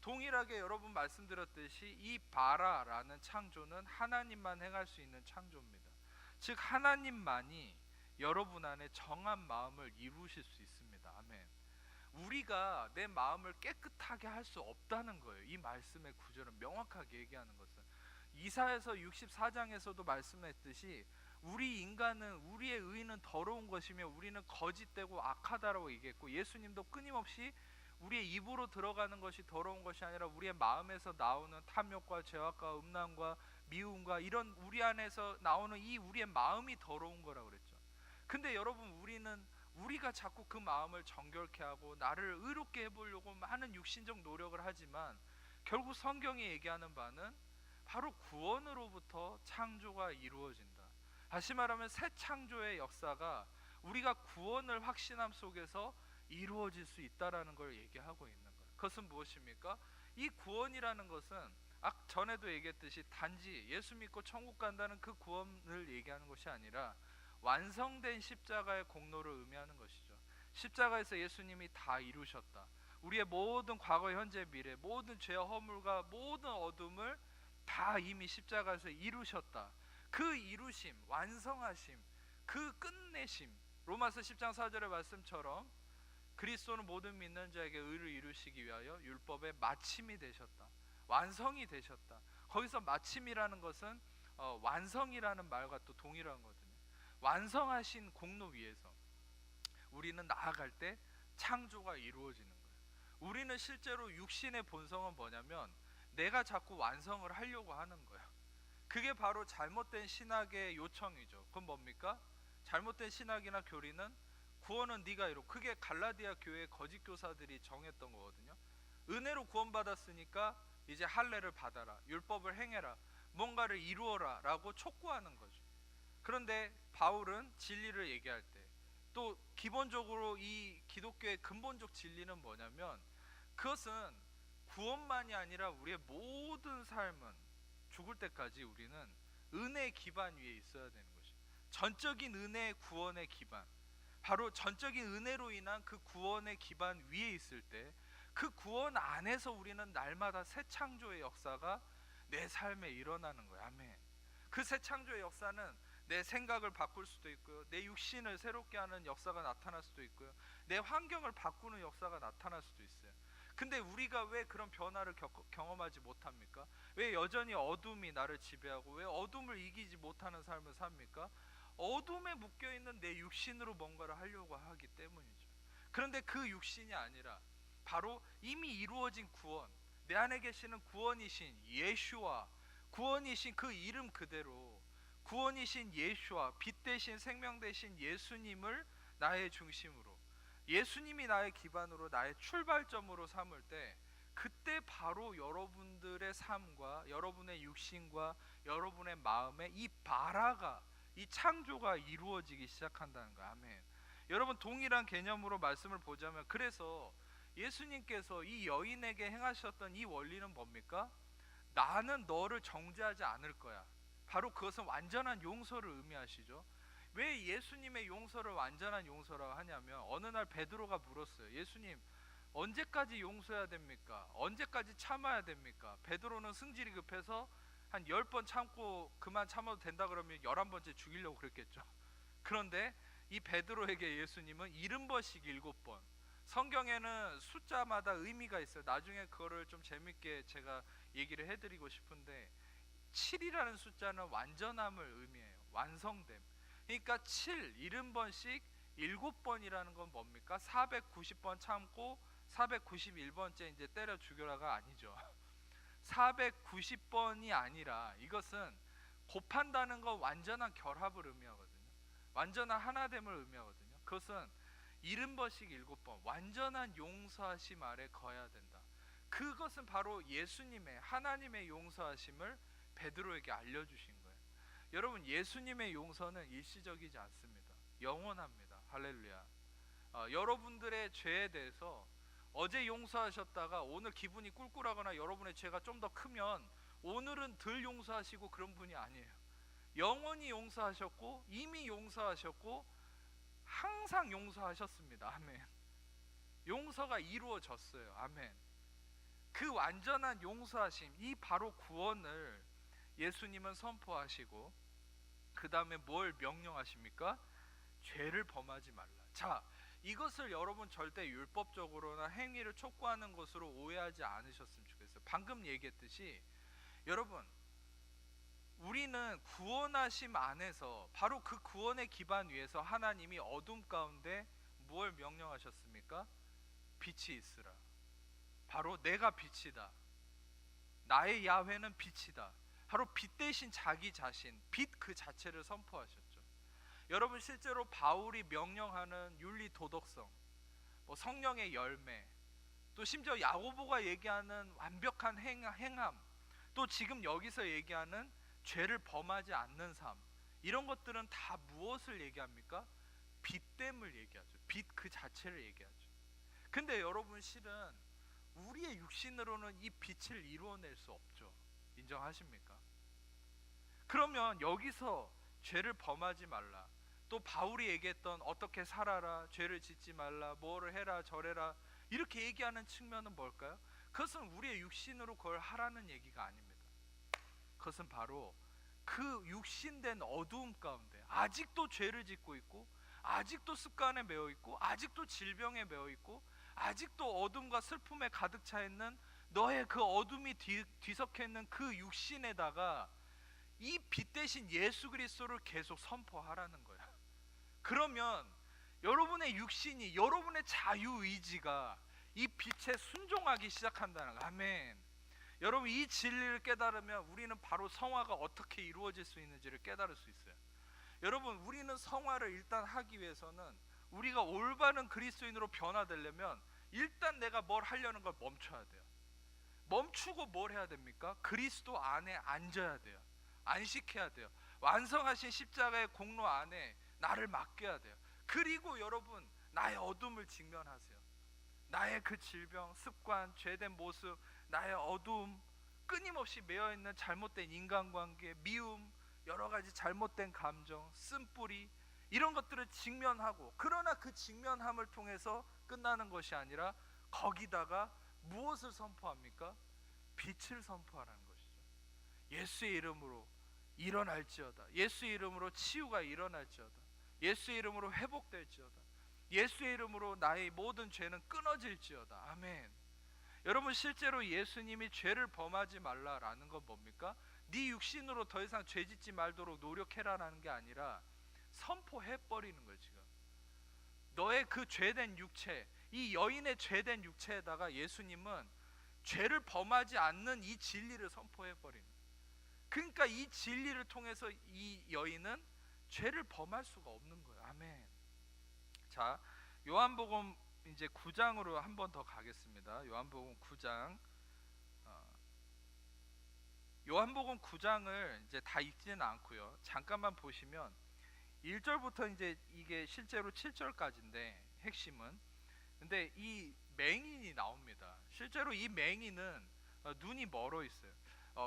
동일하게 여러분 말씀드렸듯이 이 바라라는 창조는 하나님만 행할 수 있는 창조입니다. 즉 하나님만이 여러분 안에 정한 마음을 이루실 수 있습니다. 아멘. 우리가 내 마음을 깨끗하게 할 수 없다는 거예요. 이 말씀의 구절은 명확하게 얘기하는 것은, 이사야서 64장에서도 말씀했듯이 우리 인간은, 우리의 의는 더러운 것이며 우리는 거짓되고 악하다라고 얘기했고, 예수님도 끊임없이 우리의 입으로 들어가는 것이 더러운 것이 아니라 우리의 마음에서 나오는 탐욕과 죄악과 음란과 미움과 이런 우리 안에서 나오는 이 우리의 마음이 더러운 거라고 그랬죠. 근데 여러분, 우리가 자꾸 그 마음을 정결케 하고 나를 의롭게 해보려고 많은 육신적 노력을 하지만, 결국 성경이 얘기하는 바는 바로 구원으로부터 창조가 이루어진다. 다시 말하면 새 창조의 역사가 우리가 구원을 확신함 속에서 이루어질 수 있다라는 걸 얘기하고 있는 거예요. 그것은 무엇입니까? 이 구원이라는 것은 전에도 얘기했듯이 단지 예수 믿고 천국 간다는 그 구원을 얘기하는 것이 아니라 완성된 십자가의 공로를 의미하는 것이죠. 십자가에서 예수님이 다 이루셨다. 우리의 모든 과거, 현재, 미래, 모든 죄와 허물과 모든 어둠을 다 이미 십자가에서 이루셨다. 그 이루심, 완성하심, 그 끝내심, 로마서 10장 4절의 말씀처럼 그리스도는 모든 믿는 자에게 의를 이루시기 위하여 율법의 마침이 되셨다. 완성이 되셨다. 거기서 마침이라는 것은 완성이라는 말과 또 동일한 거거든요. 완성하신 공로 위에서 우리는 나아갈 때 창조가 이루어지는 거예요. 우리는 실제로 육신의 본성은 뭐냐면 내가 자꾸 완성을 하려고 하는 거예요. 그게 바로 잘못된 신학의 요청이죠. 그건 뭡니까? 잘못된 신학이나 교리는 구원은 네가 이루. 그게 갈라디아 교회 거짓 교사들이 정했던 거거든요. 은혜로 구원받았으니까 이제 할례를 받아라, 율법을 행해라, 뭔가를 이루어라 라고 촉구하는 거죠. 그런데 바울은 진리를 얘기할 때, 또 기본적으로 이 기독교의 근본적 진리는 뭐냐면, 그것은 구원만이 아니라 우리의 모든 삶은 죽을 때까지 우리는 은혜의 기반 위에 있어야 되는 것이죠. 전적인 은혜의 구원의 기반, 바로 전적인 은혜로 인한 그 구원의 기반 위에 있을 때, 그 구원 안에서 우리는 날마다 새 창조의 역사가 내 삶에 일어나는 거예요. 아멘. 그 새 창조의 역사는 내 생각을 바꿀 수도 있고요, 내 육신을 새롭게 하는 역사가 나타날 수도 있고요, 내 환경을 바꾸는 역사가 나타날 수도 있어요. 근데 우리가 왜 그런 변화를 경험하지 못합니까? 왜 여전히 어둠이 나를 지배하고 왜 어둠을 이기지 못하는 삶을 삽니까? 어둠에 묶여있는 내 육신으로 뭔가를 하려고 하기 때문이죠. 그런데 그 육신이 아니라 바로 이미 이루어진 구원, 내 안에 계시는 구원이신 예슈와, 구원이신 그 이름 그대로 구원이신 예수와 빛 대신 생명 대신 예수님을 나의 중심으로, 예수님이 나의 기반으로, 나의 출발점으로 삼을 때, 그때 바로 여러분들의 삶과 여러분의 육신과 여러분의 마음에 이 바라가, 이 창조가 이루어지기 시작한다는 거야. 아멘. 여러분 동일한 개념으로 말씀을 보자면, 그래서 예수님께서 이 여인에게 행하셨던 이 원리는 뭡니까? 나는 너를 정죄하지 않을 거야. 바로 그것은 완전한 용서를 의미하시죠. 왜 예수님의 용서를 완전한 용서라고 하냐면, 어느 날 베드로가 물었어요. 예수님, 언제까지 용서해야 됩니까? 언제까지 참아야 됩니까? 베드로는 승질이 급해서 한 10번 참고 그만 참아도 된다 그러면 11번째 죽이려고 그랬겠죠. 그런데 이 베드로에게 예수님은 70번씩 7번, 성경에는 숫자마다 의미가 있어요. 나중에 그거를 좀 재밌게 제가 얘기를 해드리고 싶은데, 7이라는 숫자는 완전함을 의미해요. 완성됨. 그러니까 7, 70번씩 7번이라는 건 뭡니까? 490번 참고 491번째 이제 때려 죽여라가 아니죠. 490번이 아니라, 이것은 곱한다는 건 완전한 결합을 의미하거든요. 완전한 하나됨을 의미하거든요. 그것은 70번씩 7번 완전한 용서하심 아래 거해야 된다. 그것은 바로 예수님의, 하나님의 용서하심을 베드로에게 알려주신 거예요. 여러분, 예수님의 용서는 일시적이지 않습니다. 영원합니다. 할렐루야. 여러분들의 죄에 대해서 어제 용서하셨다가 오늘 기분이 꿀꿀하거나 여러분의 죄가 좀 더 크면 오늘은 덜 용서하시고 그런 분이 아니에요. 영원히 용서하셨고, 이미 용서하셨고, 항상 용서하셨습니다. 아멘. 용서가 이루어졌어요. 아멘. 그 완전한 용서하심, 이 바로 구원을 예수님은 선포하시고, 그 다음에 뭘 명령하십니까? 죄를 범하지 말라. 자, 이것을 여러분 절대 율법적으로나 행위를 촉구하는 것으로 오해하지 않으셨으면 좋겠어요. 방금 얘기했듯이 여러분, 우리는 구원하심 안에서, 바로 그 구원의 기반 위에서 하나님이 어둠 가운데 뭘 명령하셨습니까? 빛이 있으라. 바로 내가 빛이다. 나의 야훼는 빛이다. 바로 빛 대신 자기 자신, 빛 그 자체를 선포하셨죠. 여러분, 실제로 바울이 명령하는 윤리 도덕성, 성령의 열매, 또 심지어 야고보가 얘기하는 완벽한 행함, 또 지금 여기서 얘기하는 죄를 범하지 않는 삶, 이런 것들은 다 무엇을 얘기합니까? 빛됨을 얘기하죠. 빛 그 자체를 얘기하죠. 근데 여러분, 실은 우리의 육신으로는 이 빛을 이루어낼 수 없죠. 인정하십니까? 그러면 여기서 죄를 범하지 말라, 또 바울이 얘기했던 어떻게 살아라, 죄를 짓지 말라, 뭐를 해라 저래라, 이렇게 얘기하는 측면은 뭘까요? 그것은 우리의 육신으로 그걸 하라는 얘기가 아닙니다. 그것은 바로 그 육신된 어두움 가운데 아직도 죄를 짓고 있고, 아직도 습관에 매여 있고, 아직도 질병에 매여 있고, 아직도 어둠과 슬픔에 가득 차 있는 너의 그 어둠이 뒤섞여 있는 그 육신에다가 이 빛 대신 예수 그리스도를 계속 선포하라는 거야. 그러면 여러분의 육신이, 여러분의 자유의지가 이 빛에 순종하기 시작한다는 거. 아멘. 여러분, 이 진리를 깨달으면 우리는 바로 성화가 어떻게 이루어질 수 있는지를 깨달을 수 있어요. 여러분, 우리는 성화를 일단 하기 위해서는, 우리가 올바른 그리스도인으로 변화되려면 일단 내가 뭘 하려는 걸 멈춰야 돼요. 멈추고 뭘 해야 됩니까? 그리스도 안에 앉아야 돼요. 안식해야 돼요. 완성하신 십자가의 공로 안에 나를 맡겨야 돼요. 그리고 여러분, 나의 어둠을 직면하세요. 나의 그 질병, 습관, 죄된 모습, 나의 어두움, 끊임없이 매여있는 잘못된 인간관계, 미움, 여러가지 잘못된 감정, 쓴뿌리, 이런 것들을 직면하고, 그러나 그 직면함을 통해서 끝나는 것이 아니라 거기다가 무엇을 선포합니까? 빛을 선포하라는 것이죠. 예수의 이름으로 일어날지어다. 예수의 이름으로 치유가 일어날지어다. 예수의 이름으로 회복될지어다. 예수의 이름으로 나의 모든 죄는 끊어질지어다. 아멘. 여러분, 실제로 예수님이 죄를 범하지 말라라는 건 뭡니까? 네 육신으로 더 이상 죄 짓지 말도록 노력해라라는 게 아니라 선포해버리는 거예요. 지금 너의 그 죄된 육체, 이 여인의 죄된 육체에다가 예수님은 죄를 범하지 않는 이 진리를 선포해버리는 거예요. 그러니까 이 진리를 통해서 이 여인은 죄를 범할 수가 없는 거예요. 아멘. 자, 요한복음 이제 9장으로 한 번 더 가겠습니다. 요한복음 9장. 요한복음 9장을 이제 다 읽지는 않고요. 잠깐만 보시면 1절부터 이제 이게 실제로 7절까지인데 핵심은, 근데 이 맹인이 나옵니다. 실제로 이 맹인은 눈이 멀어 있어요.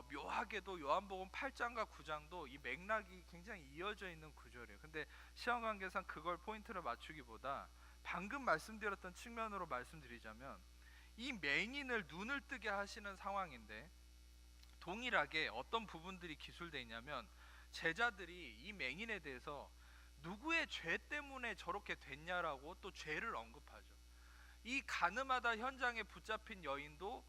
묘하게도 요한복음 8장과 9장도 이 맥락이 굉장히 이어져 있는 구절이에요. 근데 시험 관계상 그걸 포인트를 맞추기보다 방금 말씀드렸던 측면으로 말씀드리자면, 이 맹인을 눈을 뜨게 하시는 상황인데, 동일하게 어떤 부분들이 기술되어 있냐면, 제자들이 이 맹인에 대해서 누구의 죄 때문에 저렇게 됐냐라고 또 죄를 언급하죠. 이 가늠하다 현장에 붙잡힌 여인도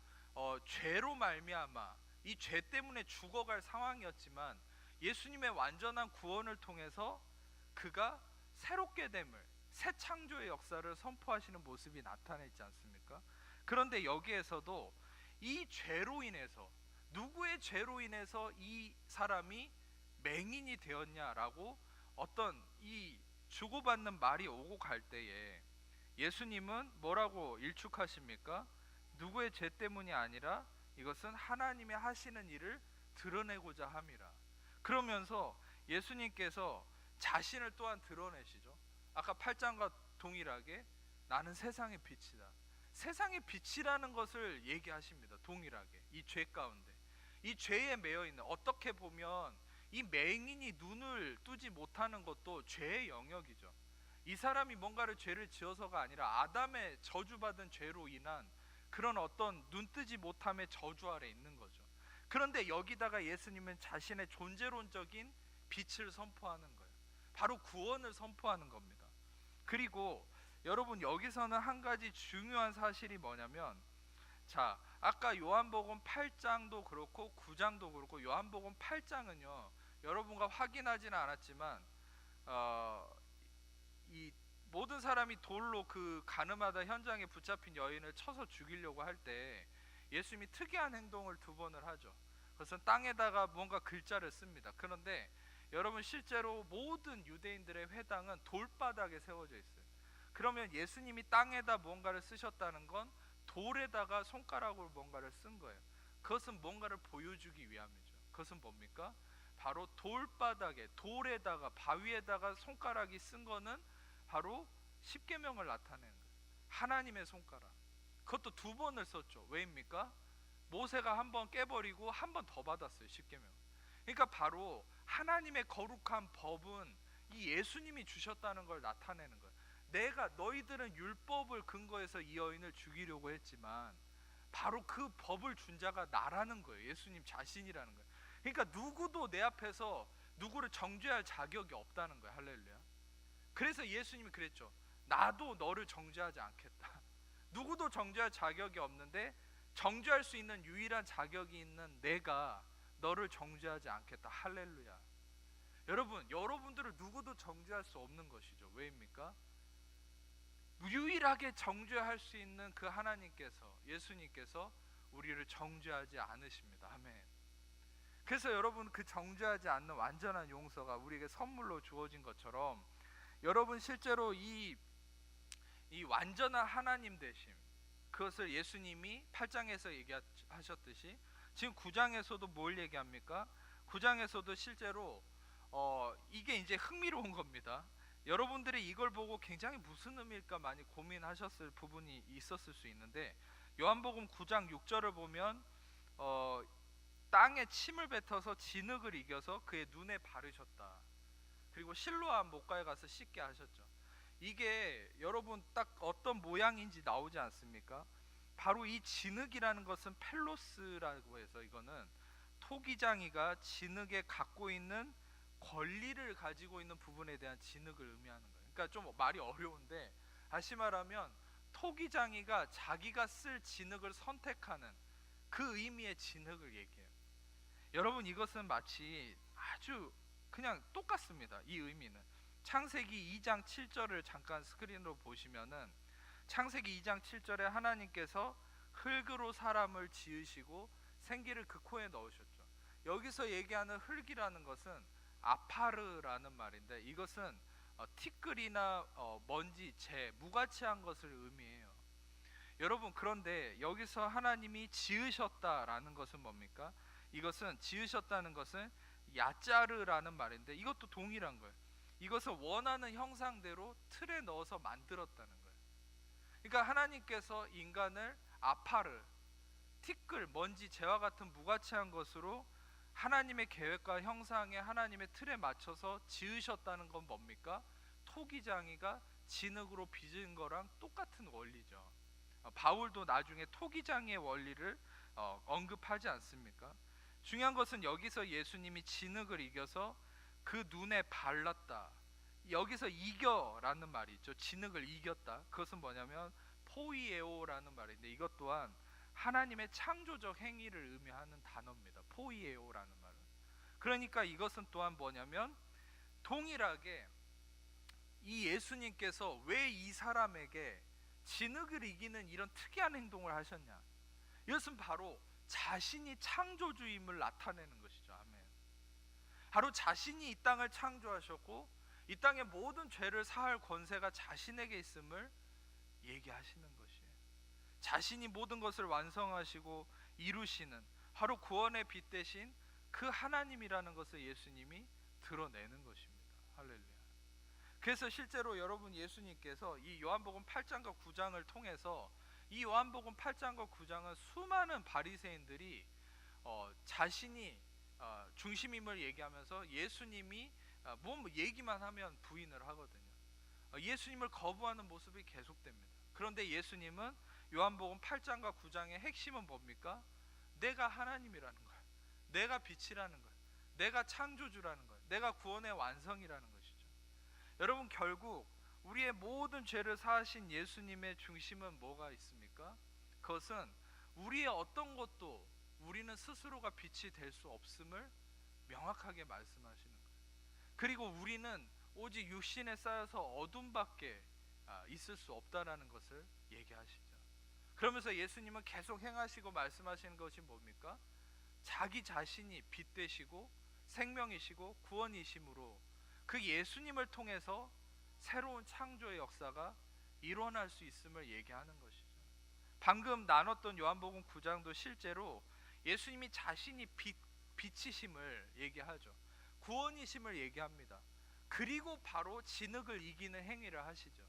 죄로 말미암아 이 죄 때문에 죽어갈 상황이었지만, 예수님의 완전한 구원을 통해서 그가 새롭게 됨을, 새 창조의 역사를 선포하시는 모습이 나타나 있지 않습니까? 그런데 여기에서도 이 죄로 인해서, 누구의 죄로 인해서 이 사람이 맹인이 되었냐라고 어떤 이 주고받는 말이 오고 갈 때에, 예수님은 뭐라고 일축하십니까? 누구의 죄 때문이 아니라 이것은 하나님이 하시는 일을 드러내고자 함이라. 그러면서 예수님께서 자신을 또한 드러내시죠. 아까 8장과 동일하게 나는 세상의 빛이다. 세상의 빛이라는 것을 얘기하십니다. 동일하게 이 죄 가운데, 이 죄에 매여 있는, 어떻게 보면 이 맹인이 눈을 뜨지 못하는 것도 죄의 영역이죠. 이 사람이 뭔가를 죄를 지어서가 아니라 아담의 저주받은 죄로 인한 그런 어떤 눈뜨지 못함의 저주 아래 있는 거죠. 그런데 여기다가 예수님은 자신의 존재론적인 빛을 선포하는 거예요. 바로 구원을 선포하는 겁니다. 그리고 여러분, 여기서는 한 가지 중요한 사실이 뭐냐면, 자, 아까 요한복음 8장도 그렇고 9장도 그렇고, 요한복음 8장은요 여러분과 확인하지는 않았지만 이 모든 사람이 돌로 그 가늠하다 현장에 붙잡힌 여인을 쳐서 죽이려고 할 때 예수님이 특이한 행동을 두 번을 하죠. 그것은 땅에다가 뭔가 글자를 씁니다. 그런데 여러분, 실제로 모든 유대인들의 회당은 돌바닥에 세워져 있어요. 그러면 예수님이 땅에다 뭔가를 쓰셨다는 건 돌에다가 손가락으로 뭔가를 쓴 거예요. 그것은 뭔가를 보여주기 위함이죠. 그것은 뭡니까? 바로 돌바닥에, 돌에다가, 바위에다가 손가락이 쓴 거는 바로 십계명을 나타내는 거예요. 하나님의 손가락. 그것도 두 번을 썼죠. 왜입니까? 모세가 한 번 깨버리고 한 번 더 받았어요, 십계명. 그러니까 바로 하나님의 거룩한 법은 이 예수님이 주셨다는 걸 나타내는 거예요. 내가, 너희들은 율법을 근거해서 이 여인을 죽이려고 했지만 바로 그 법을 준 자가 나라는 거예요. 예수님 자신이라는 거예요. 그러니까 누구도 내 앞에서 누구를 정죄할 자격이 없다는 거예요. 할렐루야. 그래서 예수님이 그랬죠. 나도 너를 정죄하지 않겠다. 누구도 정죄할 자격이 없는데 정죄할 수 있는 유일한 자격이 있는 내가 너를 정죄하지 않겠다. 할렐루야. 여러분, 여러분들을 누구도 정죄할 수 없는 것이죠. 왜입니까? 유일하게 정죄할 수 있는 그 하나님께서, 예수님께서 우리를 정죄하지 않으십니다. 아멘. 그래서 여러분, 그 정죄하지 않는 완전한 용서가 우리에게 선물로 주어진 것처럼, 여러분 실제로 이 완전한 하나님 되심, 그것을 예수님이 8장에서 얘기하셨듯이 지금 9장에서도 뭘 얘기합니까? 9장에서도 실제로 이게 이제 흥미로운 겁니다. 여러분들이 이걸 보고 굉장히 무슨 의미일까 많이 고민하셨을 부분이 있었을 수 있는데, 요한복음 9장 6절을 보면 땅에 침을 뱉어서 진흙을 이겨서 그의 눈에 바르셨다. 그리고 실로암 목가에 가서 씻게 하셨죠. 이게 여러분 딱 어떤 모양인지 나오지 않습니까? 바로 이 진흙이라는 것은 펠로스라고 해서, 이거는 토기장이가 진흙에 갖고 있는 권리를 가지고 있는 부분에 대한 진흙을 의미하는 거예요. 그러니까 좀 말이 어려운데, 다시 말하면 토기장이가 자기가 쓸 진흙을 선택하는 그 의미의 진흙을 얘기해요. 여러분, 이것은 마치 아주 그냥 똑같습니다. 이 의미는 창세기 2장 7절을 잠깐 스크린으로 보시면은, 창세기 2장 7절에 하나님께서 흙으로 사람을 지으시고 생기를 그 코에 넣으셨죠. 여기서 얘기하는 흙이라는 것은 아파르라는 말인데, 이것은 티끌이나 먼지, 재, 무가치한 것을 의미해요. 여러분, 그런데 여기서 하나님이 지으셨다라는 것은 뭡니까? 이것은, 지으셨다는 것은 야짜르라는 말인데, 이것도 동일한 거예요. 이것을 원하는 형상대로 틀에 넣어서 만들었다는 거예요. 그러니까 하나님께서 인간을 아파르, 티끌, 먼지, 재와 같은 무가치한 것으로 하나님의 계획과 형상의 하나님의 틀에 맞춰서 지으셨다는 건 뭡니까? 토기장이가 진흙으로 빚은 거랑 똑같은 원리죠. 바울도 나중에 토기장이의 원리를 언급하지 않습니까? 중요한 것은 여기서 예수님이 진흙을 이겨서 그 눈에 발랐다. 여기서 이겨라는 말이 있죠. 진흙을 이겼다. 그것은 뭐냐면 포이에오라는 말인데, 이것 또한 하나님의 창조적 행위를 의미하는 단어입니다. 포이에오라는 말은. 그러니까 이것은 또한 뭐냐면 동일하게 이 예수님께서 왜 이 사람에게 진흙을 이기는 이런 특이한 행동을 하셨냐? 이것은 바로 자신이 창조주임을 나타내는 것이죠. 아멘. 바로 자신이 이 땅을 창조하셨고 이 땅의 모든 죄를 사할 권세가 자신에게 있음을 얘기하시는 것이에요. 자신이 모든 것을 완성하시고 이루시는 바로 구원의 빛 대신 그 하나님이라는 것을 예수님이 드러내는 것입니다. 할렐루야. 그래서 실제로 여러분, 예수님께서 이 요한복음 8장과 9장을 통해서, 이 요한복음 8장과 9장은 수많은 바리새인들이 자신이 중심임을 얘기하면서 예수님이 뭐 얘기만 하면 부인을 하거든요. 예수님을 거부하는 모습이 계속됩니다. 그런데 예수님은 요한복음 8장과 9장의 핵심은 뭡니까? 내가 하나님이라는 거예요. 내가 빛이라는 거예요. 내가 창조주라는 거예요. 내가 구원의 완성이라는 것이죠. 여러분, 결국 우리의 모든 죄를 사하신 예수님의 중심은 뭐가 있습니까? 그것은 우리의 어떤 것도 우리는 스스로가 빛이 될 수 없음을 명확하게 말씀하시는 거예요. 그리고 우리는 오직 육신에 쌓여서 어둠밖에 있을 수 없다라는 것을 얘기하시죠. 그러면서 예수님은 계속 행하시고 말씀하시는 것이 뭡니까? 자기 자신이 빛 되시고 생명이시고 구원이심으로 그 예수님을 통해서 새로운 창조의 역사가 일어날 수 있음을 얘기하는 것이죠. 방금 나눴던 요한복음 9장도 실제로 예수님이 자신이 빛이심을 얘기하죠. 구원이심을 얘기합니다. 그리고 바로 진흙을 이기는 행위를 하시죠.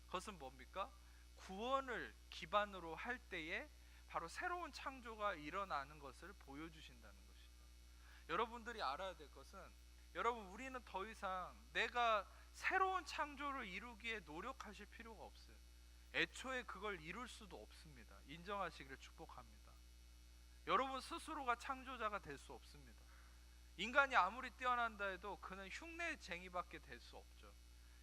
그것은 뭡니까? 구원을 기반으로 할 때에 바로 새로운 창조가 일어나는 것을 보여주신다는 것이죠. 여러분들이 알아야 될 것은, 여러분, 우리는 더 이상 내가 새로운 창조를 이루기에 노력하실 필요가 없어요. 애초에 그걸 이룰 수도 없습니다. 인정하시기를 축복합니다. 여러분 스스로가 창조자가 될 수 없습니다. 인간이 아무리 뛰어난다 해도 그는 흉내쟁이밖에 될 수 없죠.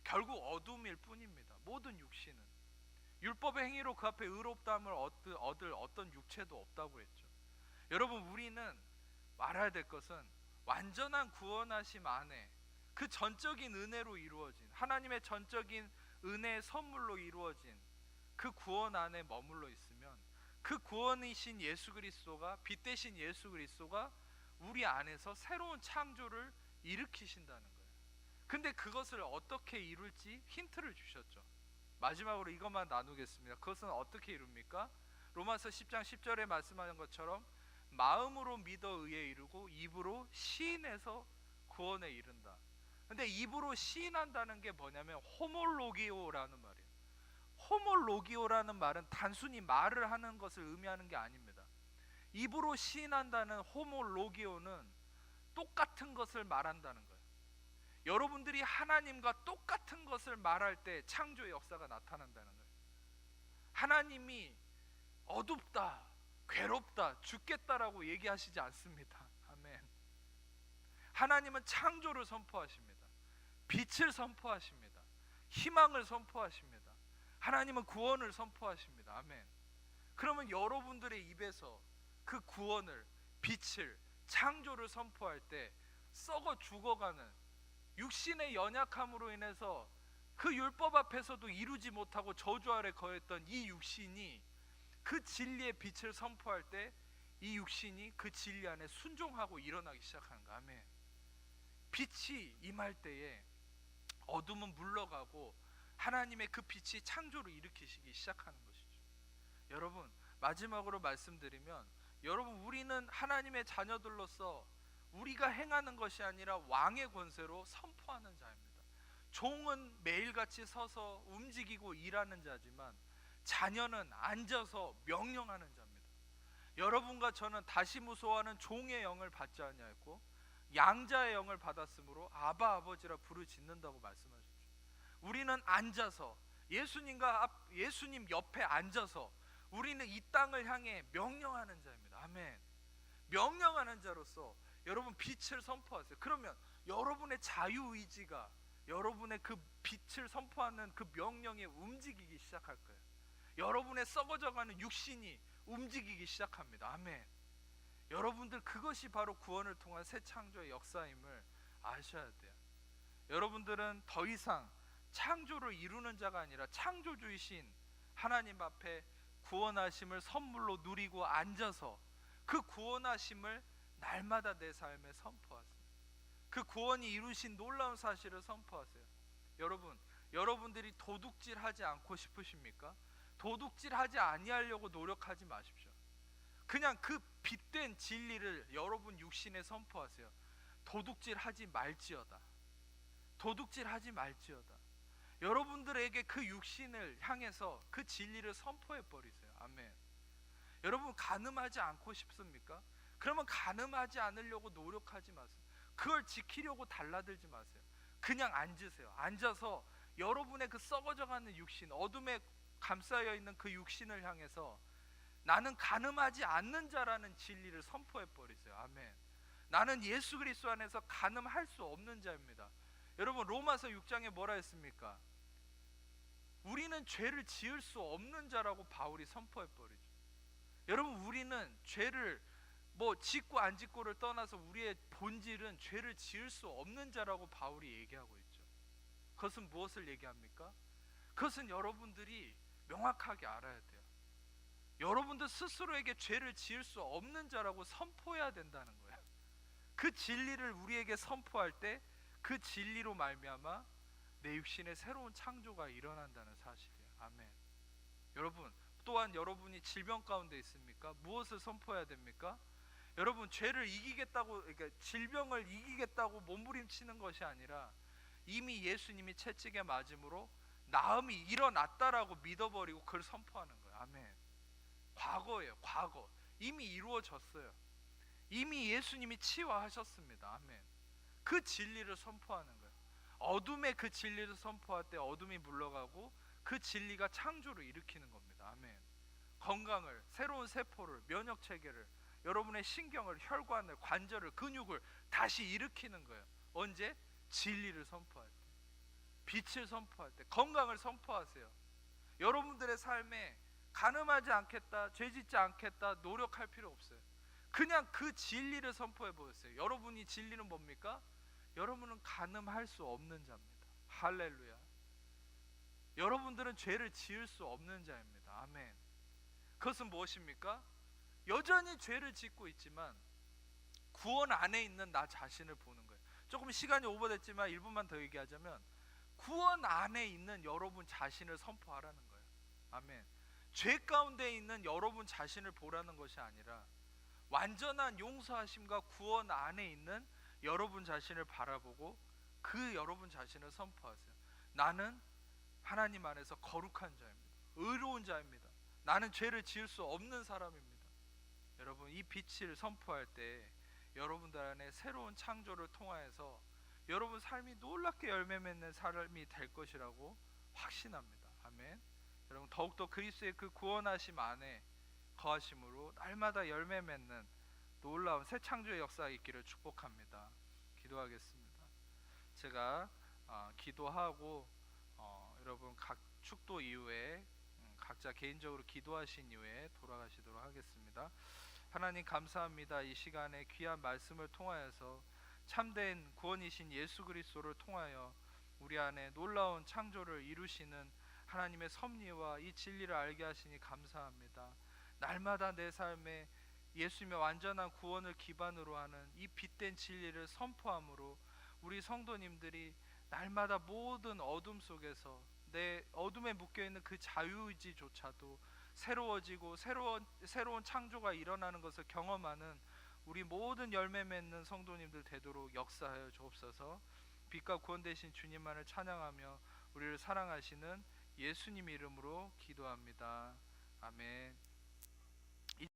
결국 어둠일 뿐입니다. 모든 육신은 율법의 행위로 그 앞에 의롭다함을 얻을 어떤 육체도 없다고 했죠. 여러분, 우리는 말해야 될 것은 완전한 구원하심 안에 그 전적인 은혜로 이루어진, 하나님의 전적인 은혜의 선물로 이루어진 그 구원 안에 머물러 있으면 그 구원이신 예수 그리스도가, 빛 대신 예수 그리스도가 우리 안에서 새로운 창조를 일으키신다는 거예요. 근데 그것을 어떻게 이룰지 힌트를 주셨죠. 마지막으로 이것만 나누겠습니다. 그것은 어떻게 이룹니까? 로마서 10장 10절에 말씀하는 것처럼 마음으로 믿어 의에 이르고 입으로 시인해서 구원에 이른다. 근데 입으로 시인한다는 게 뭐냐면 호몰로기오라는 말이에요. 호몰로기오라는 말은 단순히 말을 하는 것을 의미하는 게 아닙니다. 입으로 시인한다는 호몰로기오는 똑같은 것을 말한다는 거예요. 여러분들이 하나님과 똑같은 것을 말할 때 창조의 역사가 나타난다는 거예요. 하나님이 어둡다, 괴롭다, 죽겠다라고 얘기하시지 않습니다. 아멘. 하나님은 창조를 선포하십니다. 빛을 선포하십니다. 희망을 선포하십니다. 하나님은 구원을 선포하십니다. 아멘. 그러면 여러분들의 입에서 그 구원을, 빛을, 창조를 선포할 때 썩어 죽어가는 육신의 연약함으로 인해서 그 율법 앞에서도 이루지 못하고 저주 아래 거했던 이 육신이 그 진리의 빛을 선포할 때 이 육신이 그 진리 안에 순종하고 일어나기 시작하는 거. 아멘. 빛이 임할 때에 어둠은 물러가고 하나님의 그 빛이 창조를 일으키시기 시작하는 것이죠. 여러분, 마지막으로 말씀드리면, 여러분, 우리는 하나님의 자녀들로서 우리가 행하는 것이 아니라 왕의 권세로 선포하는 자입니다. 종은 매일같이 서서 움직이고 일하는 자지만 자녀는 앉아서 명령하는 자입니다. 여러분과 저는 다시 무소하는 종의 영을 받지 아니하였고 양자의 영을 받았으므로 아바 아버지라 부르짖는다고 말씀하셨죠. 우리는 앉아서 예수님 옆에 앉아서 우리는 이 땅을 향해 명령하는 자입니다. 아멘. 명령하는 자로서 여러분 빛을 선포하세요. 그러면 여러분의 자유의지가 여러분의 그 빛을 선포하는 그 명령에 움직이기 시작할 거예요. 여러분의 썩어져가는 육신이 움직이기 시작합니다. 아멘. 여러분들 그것이 바로 구원을 통한 새 창조의 역사임을 아셔야 돼요. 여러분들은 더 이상 창조를 이루는 자가 아니라 창조주이신 하나님 앞에 구원하심을 선물로 누리고 앉아서 그 구원하심을 날마다 내 삶에 선포하세요. 그 구원이 이루신 놀라운 사실을 선포하세요. 여러분들이 도둑질하지 않고 싶으십니까? 도둑질하지 아니하려고 노력하지 마십시오. 그냥 그 빛된 진리를 여러분 육신에 선포하세요. 도둑질하지 말지어다. 도둑질하지 말지어다. 여러분들에게 그 육신을 향해서 그 진리를 선포해 버리세요. 아멘. 여러분 간음하지 않고 싶습니까? 그러면 간음하지 않으려고 노력하지 마세요. 그걸 지키려고 달라들지 마세요. 그냥 앉으세요. 앉아서 여러분의 그 썩어져가는 육신, 어둠에 감싸여 있는 그 육신을 향해서 나는 간음하지 않는 자라는 진리를 선포해 버리세요. 아멘. 나는 예수 그리스도 안에서 간음할 수 없는 자입니다. 여러분 로마서 6장에 뭐라 했습니까? 우리는 죄를 지을 수 없는 자라고 바울이 선포해 버리죠. 여러분 우리는 죄를 짓고 안 짓고를 떠나서 우리의 본질은 죄를 지을 수 없는 자라고 바울이 얘기하고 있죠. 그것은 무엇을 얘기합니까? 그것은 여러분들이 명확하게 알아야 돼요. 여러분들 스스로에게 죄를 지을 수 없는 자라고 선포해야 된다는 거예요. 그 진리를 우리에게 선포할 때 그 진리로 말미암아 내 육신의 새로운 창조가 일어난다는 사실이에요. 아멘. 여러분 또한 여러분이 질병 가운데 있습니까? 무엇을 선포해야 됩니까? 여러분 죄를 이기겠다고, 그러니까 질병을 이기겠다고 몸부림치는 것이 아니라 이미 예수님이 채찍에 맞음으로 나음이 일어났다라고 믿어버리고 그걸 선포하는 거예요. 아멘. 과거예요. 과거. 이미 이루어졌어요. 이미 예수님이 치유하셨습니다. 아멘. 그 진리를 선포하는 거예요. 어둠의 그 진리를 선포할 때 어둠이 물러가고 그 진리가 창조를 일으키는 겁니다. 아멘. 건강을, 새로운 세포를, 면역 체계를, 여러분의 신경을, 혈관을, 관절을, 근육을 다시 일으키는 거예요. 언제? 진리를 선포할 때, 빛을 선포할 때, 건강을 선포하세요. 여러분들의 삶에 간음하지 않겠다, 죄짓지 않겠다 노력할 필요 없어요. 그냥 그 진리를 선포해 보세요. 여러분이 진리는 뭡니까? 여러분은 간음할 수 없는 자입니다. 할렐루야. 여러분들은 죄를 지을 수 없는 자입니다. 아멘. 그것은 무엇입니까? 여전히 죄를 짓고 있지만 구원 안에 있는 나 자신을 보는 거예요. 조금 시간이 오버됐지만 1분만 더 얘기하자면 구원 안에 있는 여러분 자신을 선포하라는 거예요. 아멘. 죄 가운데 있는 여러분 자신을 보라는 것이 아니라 완전한 용서하심과 구원 안에 있는 여러분 자신을 바라보고 그 여러분 자신을 선포하세요. 나는 하나님 안에서 거룩한 자입니다. 의로운 자입니다. 나는 죄를 지을 수 없는 사람입니다. 여러분 이 빛을 선포할 때 여러분들 안에 새로운 창조를 통하여서 여러분 삶이 놀랍게 열매 맺는 삶이 될 것이라고 확신합니다. 아멘. 여러분 더욱더 그리스도의 그 구원하심 안에 거하심으로 날마다 열매 맺는 놀라운 새 창조의 역사가 있기를 축복합니다. 기도하겠습니다. 제가 기도하고 여러분 각 축도 이후에 각자 개인적으로 기도하신 이후에 돌아가시도록 하겠습니다. 하나님 감사합니다. 이 시간에 귀한 말씀을 통하여서 참된 구원이신 예수 그리스도를 통하여 우리 안에 놀라운 창조를 이루시는 하나님의 섭리와 이 진리를 알게 하시니 감사합니다. 날마다 내 삶에 예수님의 완전한 구원을 기반으로 하는 이 빛된 진리를 선포함으로 우리 성도님들이 날마다 모든 어둠 속에서 내 어둠에 묶여있는 그 자유의지조차도 새로워지고 새로운 창조가 일어나는 것을 경험하는 우리 모든 열매 맺는 성도님들 되도록 역사하여 주옵소서. 빛과 구원 되신 주님만을 찬양하며 우리를 사랑하시는 예수님 이름으로 기도합니다. 아멘.